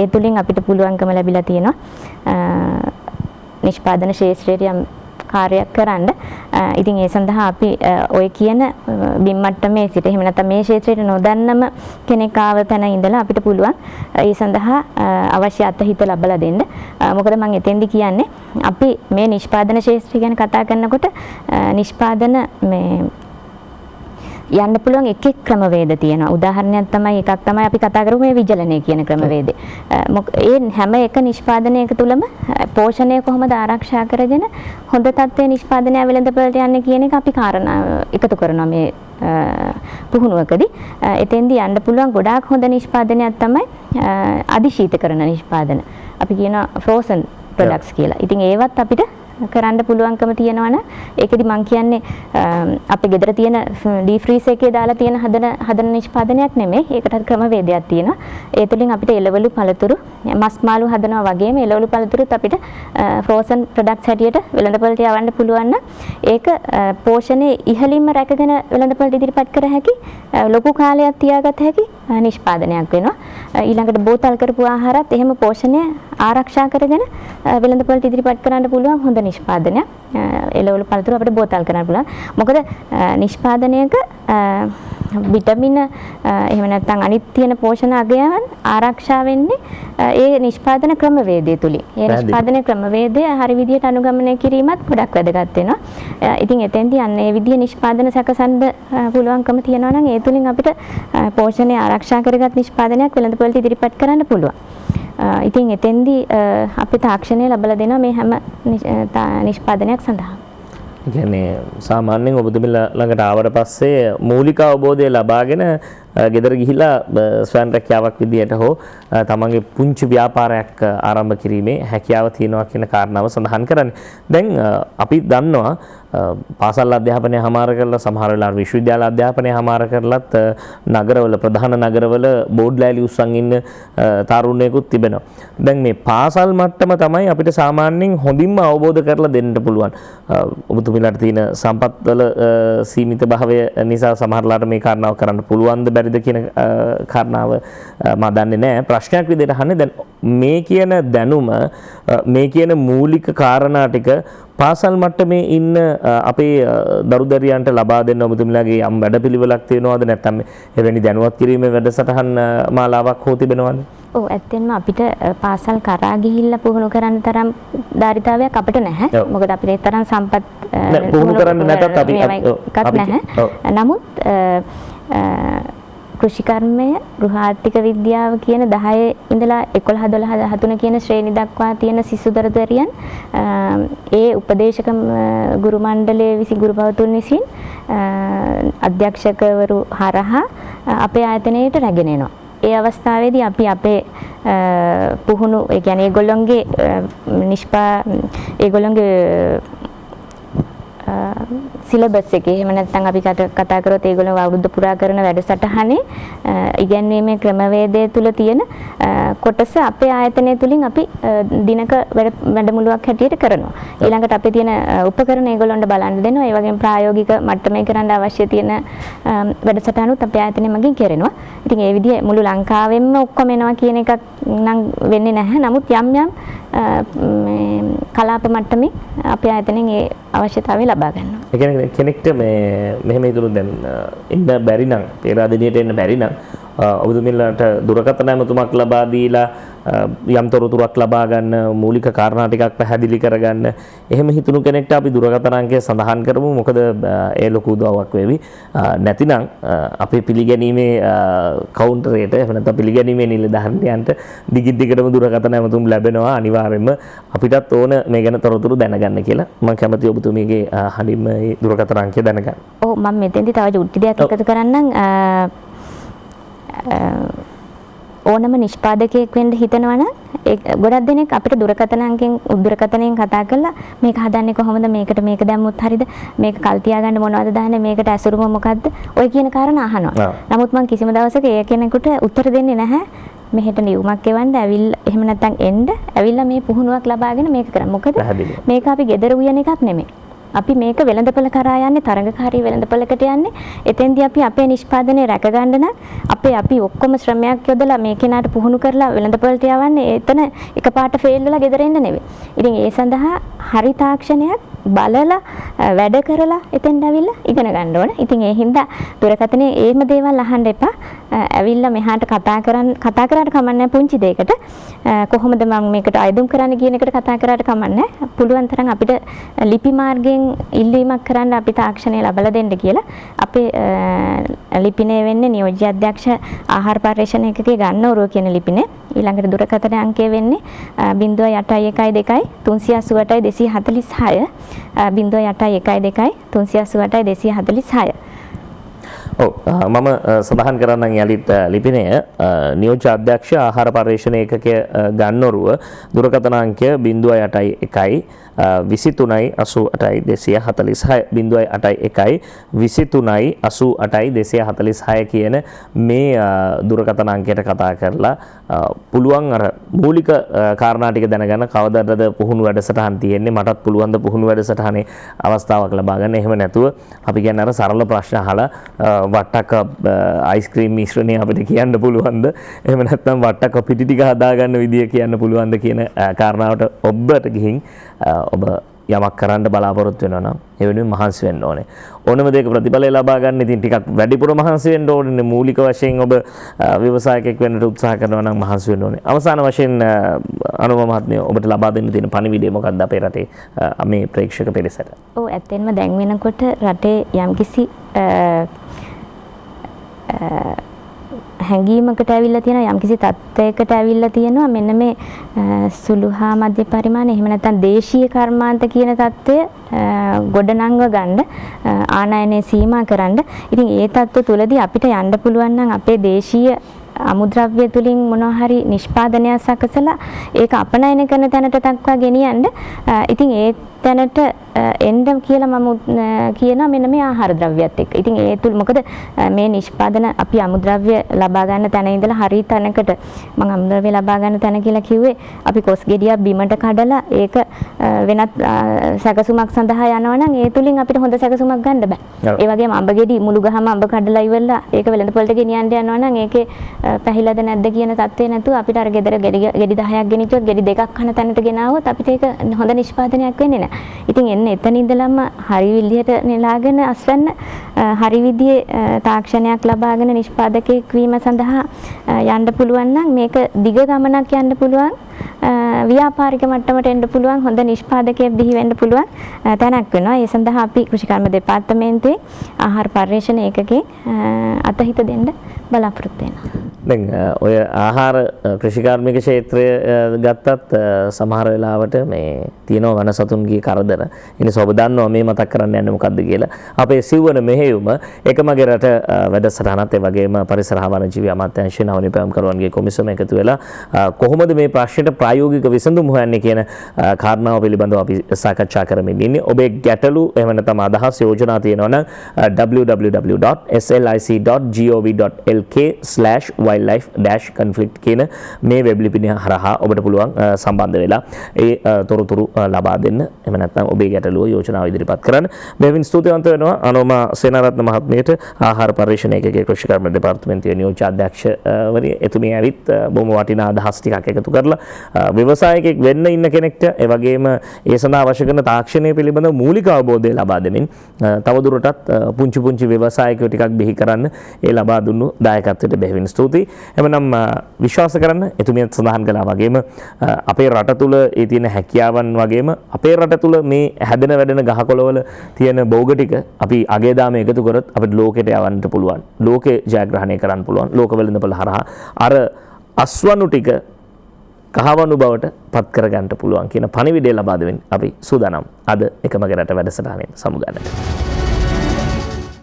ඒ තුලින් අපිට පුළුවන්කම ලැබිලා තියෙනවා නිෂ්පාදන ක්ෂේත්‍රයේ යම් කාර්යයක් කරන්න. ඉතින් ඒ සඳහා අපි ඔය කියන බිම් මට්ටමේ සිට එහෙම නැත්නම් මේ ක්ෂේත්‍රයට නොදන්නම කෙනෙක් ආව තැන ඉඳලා අපිට පුළුවන් ඒ සඳහා අවශ්‍ය අත්හිත ලැබලා දෙන්න. මොකද මම එතෙන්දි කියන්නේ අපි මේ නිෂ්පාදන ක්ෂේත්‍රය ගැන කතා කරනකොට නිෂ්පාදන මේ යන්න පුළුවන් එක ක්‍රමවේද තියෙනවා. උදාහරණයක් තමයි එකක් තමයි අපි කතා කරමු මේ විජලනය කියන ක්‍රමවේදය. ඒ හැම එක නිෂ්පාදනයක තුලම පෝෂණය කොහොමද ආරක්ෂා කරගෙන හොඳ තත්ත්වයේ නිෂ්පාදනය වෙළඳපළට යන්නේ කියන එක අපි කාරණා එකතු කරනවා මේ පුහුණුවකදී. එතෙන්දී යන්න පුළුවන් ගොඩාක් හොඳ නිෂ්පාදනයක් තමයි අධිශීතකරණ නිෂ්පාදන. අපි කියනවා frozen products කියලා. ඉතින් ඒවත් අපිට කරන්න පුළුවන්කම තියෙනවනම් ඒකෙදි මම කියන්නේ අපේ ගෙදර තියෙන ඩීප් ෆ්‍රීස් එකේ දාලා තියෙන හදන නිෂ්පාදනයක් නෙමෙයි. ඒකට ක්‍රමවේදයක් තියෙනවා. ඒ තුලින් අපිට එළවලු පළතුරු මස් මාළු හදනවා වගේම එළවලු පළතුරුත් අපිට ෆ්‍රෝසන් ප්‍රොඩක්ට්ස් හැටියට වෙළඳපොළට යවන්න පුළුවන් නම් ඒක පෝෂණයේ ඉහළින්ම රැකගෙන වෙළඳපොළට ඉදිරිපත් කර හැකි ලොකු කාලයක් තියාගත හැකි නිෂ්පාදනයක් වෙනවා. ඊළඟට බෝතල් කරපු ආහාරات එහෙම පෝෂණය ආරක්ෂා කරගෙන වෙළඳපොළට ඉදිරිපත් කරන්න පුළුවන් හොඳ නිෂ්පාදනයක්. එළවලු පළතුරු අපිට බෝතල් කරන්න පුළුවන්. මොකද නිෂ්පාදනයක විටමින එහෙම නැත්නම් අනිත් තියෙන පෝෂණ අගයන් ආරක්ෂා වෙන්නේ ඒ නිෂ්පාදන ක්‍රමවේදය තුලින්. ඒ නිෂ්පාදන ක්‍රමවේදය හරි විදිහට අනුගමනය කිරීමත් ගොඩක් වැදගත් වෙනවා. ඉතින් එතෙන්දී අන්න ඒ විදිහ නිෂ්පාදන සැකසන්න පුළුවන්කම තියෙනවා නම් ඒ තුලින් අපිට පෝෂණය ආරක්ෂා කරගත් නිෂ්පාදනයක් වෙළඳපොළට ඉදිරිපත් කරන්න පුළුවන්. ඉතින් එතෙන්දී අපි තාක්ෂණය ලැබලා දෙනවා මේ හැම නිෂ්පාදනයක් සඳහා. කියන්නේ සාමාන්‍යයෙන් ඔබතුමිලා ළඟට ආවට පස්සේ මූලික අවබෝධය ලබාගෙන ගෙදර ගිහිලා ස්වයං රැකියාවක් විදියට හෝ තමන්ගේ පුංචි ව්‍යාපාරයක් ආරම්භ කිරීමේ හැකියාව තියෙනවා කියන කාරණාව සඳහන් කරන්නේ. දැන් අපි දන්නවා පාසල් අධ්‍යාපනය හමාර කරලා සමහර වෙලාවට විශ්වවිද්‍යාල අධ්‍යාපනය හමාර කරලත් නගරවල ප්‍රධාන නගරවල බෝඩ් ලෑලි උස්සන් ඉන්න තරුණයෙකුත් තිබෙනවා. දැන් මේ පාසල් මට්ටම තමයි අපිට සාමාන්‍යයෙන් හොඳින්ම අවබෝධ කරලා දෙන්න පුළුවන්. ඔබතුමිලාට තියෙන සම්පත්වල සීමිත භාවය නිසා සමහරලාට මේ කාරණාව කරන්න පුළුවන්ද බැරිද කියන කාරණාව මම දන්නේ නැහැ. ප්‍රශ්නයක් විදිහට අහන්නේ දැන් මේ කියන දැනුම මේ කියන මූලික කාරණා ටික පාසල් මට්ටමේ ඉන්න අපේ දරුදරියන්ට ලබා දෙන්න ඔබතුමිලාගේ යම් වැඩපිළිවෙලක් තියෙනවද නැත්නම් එවැනි දැනුවත් කිරීමේ වැඩසටහන් මාලාවක් හෝ තිබෙනවද? ඔව් ඇත්තෙන්ම අපිට පාසල් කරා ගිහිල්ලා පුහුණු කරන්න තරම් ධාරිතාවයක් අපිට නැහැ. මොකද අපිට ඒ තරම් සම්පත් පුහුණු කරන්න නැතත් අපි එකක් නැහැ. නමුත් කෘෂිකර්මය ගෘහාර්ථික විද්‍යාව කියන 10 ඉඳලා 11 12 13 කියන ශ්‍රේණි දක්වා තියෙන සිසු දරුදරියන් ඒ උපදේශක ගුරු මණ්ඩලයේ විසින් ගුරු පවතුන් විසින් අධ්‍යක්ෂකවරු හරහා අපේ ආයතනයට රැගෙන එනවා. ඒ අවස්ථාවේදී අපි අපේ පුහුණු ඒ කියන්නේ ඒගොල්ලොන්ගේ සිලබස් එකේ එහෙම නැත්නම් අපි කතා කරොත් ඒගොල්ලෝ අවුරුද්ද පුරා කරන වැඩසටහනේ ඉගැන්වීමේ ක්‍රමවේදය තුල තියෙන කොටස අපේ ආයතනය තුලින් අපි දිනක වැඩමුළුවක් හැටියට කරනවා. ඊළඟට අපේ තියෙන උපකරණ ඒගොල්ලන්ට බලන්න දෙනවා. ඒ වගේම ප්‍රායෝගික මට්ටමේ කරන්න අවශ්‍ය තියෙන වැඩසටහනුත් අපේ ආයතනය මගින් කරනවා. ඉතින් ඒ විදිහේ මුළු ලංකාවෙම ඔක්කොම එනවා කියන එකක් නම් වෙන්නේ නැහැ. නමුත් යම් කලාප මට්ටමේ අපේ ආයතනයෙන් ඒ අවශ්‍යතාවය ලබා ගන්නවා. ඒ කියන්නේ කෙනෙක්ට මෙහෙම හිතුණු දැන් එන්න බැරි නම් පේරාදෙනියට එන්න බැරි නම් ඔබතුමිලාට දුරකථන ඇමතුමක් ලබා දීලා යම් තොරතුරක් ලබා ගන්න මූලික කාරණා ටිකක් පැහැදිලි කරගන්න එහෙම හිතුණු කෙනෙක්ට අපි දුරකථන අංකය සඳහන් කරමු මොකද ඒ ලොකු උදව්වක් වෙවි නැතිනම් අපේ පිළිගැනීමේ කවුන්ටරේට එහෙම නැත්නම් පිළිගැනීමේ නිලධාරියන්ට දිගින් දුරකථන ඇමතුම් ලැබෙනවා අනිවාර්යයෙන්ම අපිටත් ඕන මේ ගැන තොරතුරු දැනගන්න කියලා මම කැමතියි ඔබතුමීගේ හදින්ම මේ දුරකථන අංකය දැනගන්න. ඔව් මම මෙතෙන්දී තව ජුට්ටි දෙයක් එකතු කරන්නම් ඕනම නිෂ්පාදකයෙක් වෙන්න හිතනවා නම් ගොඩක් දෙනෙක් අපිට දුරකථනයෙන් කතා කරලා මේක හදන්නේ කොහොමද මේකට මේක දැම්මොත් හරියද මේක කල් තියාගන්න මොනවද දාන්නේ මේකට ඇසුරුම මොකද්ද ඔය කියන කාරණා අහනවා. නමුත් මම කිසිම දවසක ඒ කෙනෙකුට උත්තර දෙන්නේ නැහැ. මෙහෙට නියුමක් එවන්න ඇවිල්ලා එහෙම නැත්නම් එන්න ඇවිල්ලා මේ පුහුණුවක් ලබාගෙන මේක කරන්න. මොකද මේක අපි gedara උයන එකක් නෙමෙයි. අපි මේක වෙළඳපොළ කරා යන්නේ තරඟකාරී වෙළඳපොළකට යන්නේ. එතෙන්දී අපි අපේ නිෂ්පාදනය රැක ගන්න නම් අපි ඔක්කොම ශ්‍රමයක් යොදලා මේ කෙනාට පුහුණු කරලා වෙළඳපොළට යවන්නේ එතන එකපාරට ෆේල් වෙලා ගෙදර එන්න නෙවෙයි. ඉතින් ඒ සඳහා හරි තාක්ෂණයක් බලලා වැඩ කරලා එතෙන්ට ඇවිල්ලා ඉගෙන ගන්න ඕන. ඉතින් ඒ හින්දා දුරකථනයේ එහෙම දේවල් අහන්න එපා. ඇවිල්ලා මෙහාට කතා කරාට කමන්නේ පුංචි දෙයකට. කොහොමද මම මේකට අයදුම් කරන්න කියන එකට කතා කරාට කමන්නේ. පුළුවන් තරම් අපිට ලිපි මාර්ගයෙන් ඉල්ලීමක් කරන්න අපි තාක්ෂණය ලබා දෙන්න කියලා. අපේ ලිපිනේ වෙන්නේ නියෝජ්‍ය අධ්‍යක්ෂ ආහාර පරිශ්‍රණ ඒකකයේ ගන්නවරුව කියන ලිපිනේ. ඊළඟට දුරකථන අංකය වෙන්නේ 0812 388 246 0812 388 246. ඔව් මම සඳහන් කරන්නම් යලිත් ලිපිනය නියෝජ්‍ය අධ්‍යක්ෂ ආහාර පරිශ්‍රණ ඒකකය ගන්නවරුව දුරකථන අංකය 081 23 88 246 081 23 88 246 කියන මේ දුරකථන අංකයට කතා කරලා පුළුවන් අර මූලික කාරණා ටික දැනගන්න කවදාද පුහුණු වැඩසටහන් තියෙන්නේ මටත් පුළුවන් ද පුහුණු වැඩසටහනේ අවස්ථාවක් ලබා ගන්න. එහෙම නැතුව අපි කියන්නේ අර සරල ප්‍රශ්න අහලා වට්ටක් අයිස්ක්‍රීම් මිශ්‍රණය අපිට කියන්න පුළුවන්ද එහෙම නැත්නම් වට්ටක් පිටි ටික හදා ගන්න විදිය කියන්න පුළුවන්ද කියන කාරණාවට ඔබට ගිහින් ඔබ යමක් කරන්න බලාපොරොත්තු වෙනවා නම් ඒ වෙනුවෙන් මහන්සි වෙන්න ඕනේ. ඕනම දෙයක ප්‍රතිඵලය ලබා ගන්න ඉතින් ටිකක් වැඩිපුර මහන්සි වෙන්න ඕනේ. මූලික වශයෙන් ඔබ ව්‍යවසායකයෙක් වෙන්නට උත්සාහ කරනවා නම් මහන්සි වෙන්න ඕනේ. අවසාන වශයෙන් අනුම මහත්මිය ඔබට ලබා දෙන්න තියෙන පණිවිඩය මොකක්ද අපේ රටේ මේ ප්‍රේක්ෂක පිරිසට? ඔව් ඇත්තෙන්ම දැන් වෙනකොට රටේ යම්කිසි හැඟීමකට ඇවිල්ලා තියෙනවා යම්කිසි තත්ත්වයකට ඇවිල්ලා තියෙනවා මෙන්න මේ සුළු හා මධ්‍ය පරිමාණ එහෙම නැත්නම් දේශීය කර්මාන්ත කියන தত্ত্বය ගොඩනංව ගන්න ආනයනය සීමා කරන්න. ඉතින් ඒ தত্ত্ව තුලදී අපිට යන්න පුළුවන් නම් අපේ දේශීය අමුද්‍රව්‍ය තුලින් මොනවා හරි නිෂ්පාදනයක් සකසලා ඒක අපනයන කරන තැනට දක්වා ගෙනියන්න. ඉතින් ඒ තැනට එන්න කියලා මම කියනවා මෙන්න මේ ආහාර ද්‍රව්‍යත් එක්ක. ඉතින් ඒ තුල මොකද මේ නිෂ්පාදන අපි අමුද්‍රව්‍ය ලබා ගන්න තැන ඉඳලා හරි තැනකට මම අමුද්‍රව්‍ය ලබා ගන්න තැන කියලා කිව්වේ අපි කොස් ගෙඩියක් බිමට කඩලා ඒක වෙනත් සැකසුමක් සඳහා යනවා නම් ඒ තුලින් අපිට හොඳ සැකසුමක් ගන්න බෑ. ඒ වගේම අඹ ගෙඩි මුළු ගහම අඹ කඩලා ඉවරලා ඒක වෙළඳපොළට ගෙනියන්න යනවා නම් ඒකේ පැහිලාද නැද්ද කියන තත්ත්වේ නැතුව අපිට අර ගෙදර ගෙඩි 10ක් ගෙනිච්චොත් ගෙඩි දෙකක් කන තැනට ගෙනාවොත් අපිට ඒක හොඳ නිෂ්පාදනයක් වෙන්නේ නැහැ. ඉතින් එතන ඉඳලම හරි විදිහට නෙලාගෙන අස්වැන්න හරි විදිහේ තාක්ෂණයක් ලබාගෙන නිෂ්පාදකයෙක් වීම සඳහා යන්න පුළුවන් නම් මේක දිග ගමනක් යන්න පුළුවන්. ව්‍යාපාරික මට්ටමට එන්න පුළුවන් හොඳ නිෂ්පාදකයෙක් බිහි වෙන්න පුළුවන් තැනක් වෙනවා. ඒ සඳහා අපි කෘෂිකර්ම දෙපාර්තමේන්තුවේ ආහාර පරිශ්‍රණ ඒකකේ අතහිත දෙන්න බලාපොරොත්තු වෙනවා. දැන් ඔය ආහාර කෘෂිකාර්මික ක්ෂේත්‍රය ගත්තත් සමහර වෙලාවට මේ තියෙනවා වනසතුන්ගේ කරදර. ඉතින් ඔබ දන්නවා මේ මතක් කරන්න යන්නේ මොකද්ද කියලා. අපේ සිව්වන මෙහෙයුම එකමගේ රට වැඩසටහනත් ඒ වගේම පරිසර හා වනජීවි අමාත්‍යාංශයේ නවනිපැයුම්කරුවන්ගේ කොමිසම එකතු වෙලා කොහොමද මේ ප්‍රශ්නෙට ප්‍රායෝගික විසඳුම් හොයන්නේ කියන කාරණාව පිළිබඳව අපි සාකච්ඡා කරමින් ඉන්නේ. ඔබේ ගැටලු එහෙම නැත්නම් අදහස් යෝජනා තියෙනවා නම් www.slic.gov.lk/y wildlife-conflict කියන මේ වෙබ් ලිපිනය හරහා ඔබට පුළුවන් සම්බන්ධ වෙලා ඒ තොරතුරු ලබා දෙන්න. එහෙම නැත්නම් ඔබේ ගැටලුව යෝජනාව ඉදිරිපත් කරන්න. බෙහෙවින් ස්තුතිවන්ත වෙනවා අනෝමා සේනාරත්න මහත්මියට ආහාර පරිශ්‍රණ ඒකකයේ කෘෂිකර්ම දෙපාර්තමේන්තුවේ නියෝජ්‍ය අධ්‍යක්ෂවරිය. එතුමිය ඇවිත් බොහොම වටිනා අදහස් ටිකක් එකතු කරලා ව්‍යවසායකයෙක් වෙන්න ඉන්න කෙනෙක්ට ඒ වගේම ඒ සඳහා අවශ්‍ය කරන තාක්ෂණය පිළිබඳව මූලික අවබෝධය ලබා දෙමින් තවදුරටත් පුංචි පුංචි ව්‍යවසායකයෝ ටිකක් බිහි කරන්න ඒ ලබා දුන්නු දායකත්වයට බෙහෙවින් ස්තුතියි. එමනම් විශ්වාස කරන්න එතුමියත් සඳහන් කළා වගේම අපේ රට තුල ඒ තියෙන හැකියාවන් වගේම අපේ රට තුල මේ හැදෙන වැඩෙන ගහකොළවල තියෙන භෝග ටික අපි අගේ දාම එකතු කරොත් අපිට ලෝකෙට යවන්නට පුළුවන්. ලෝකේ ජයග්‍රහණය කරන්න පුළුවන්. ලෝක වෙළඳපොළ හරහා අර අස්වනු ටික කහවණු බවට පත් කරගන්න පුළුවන් කියන පණිවිඩය ලබා දෙමින් අපි සූදානම් අද එකමගේ රට වැඩසටහනෙන් සමුගන්නට.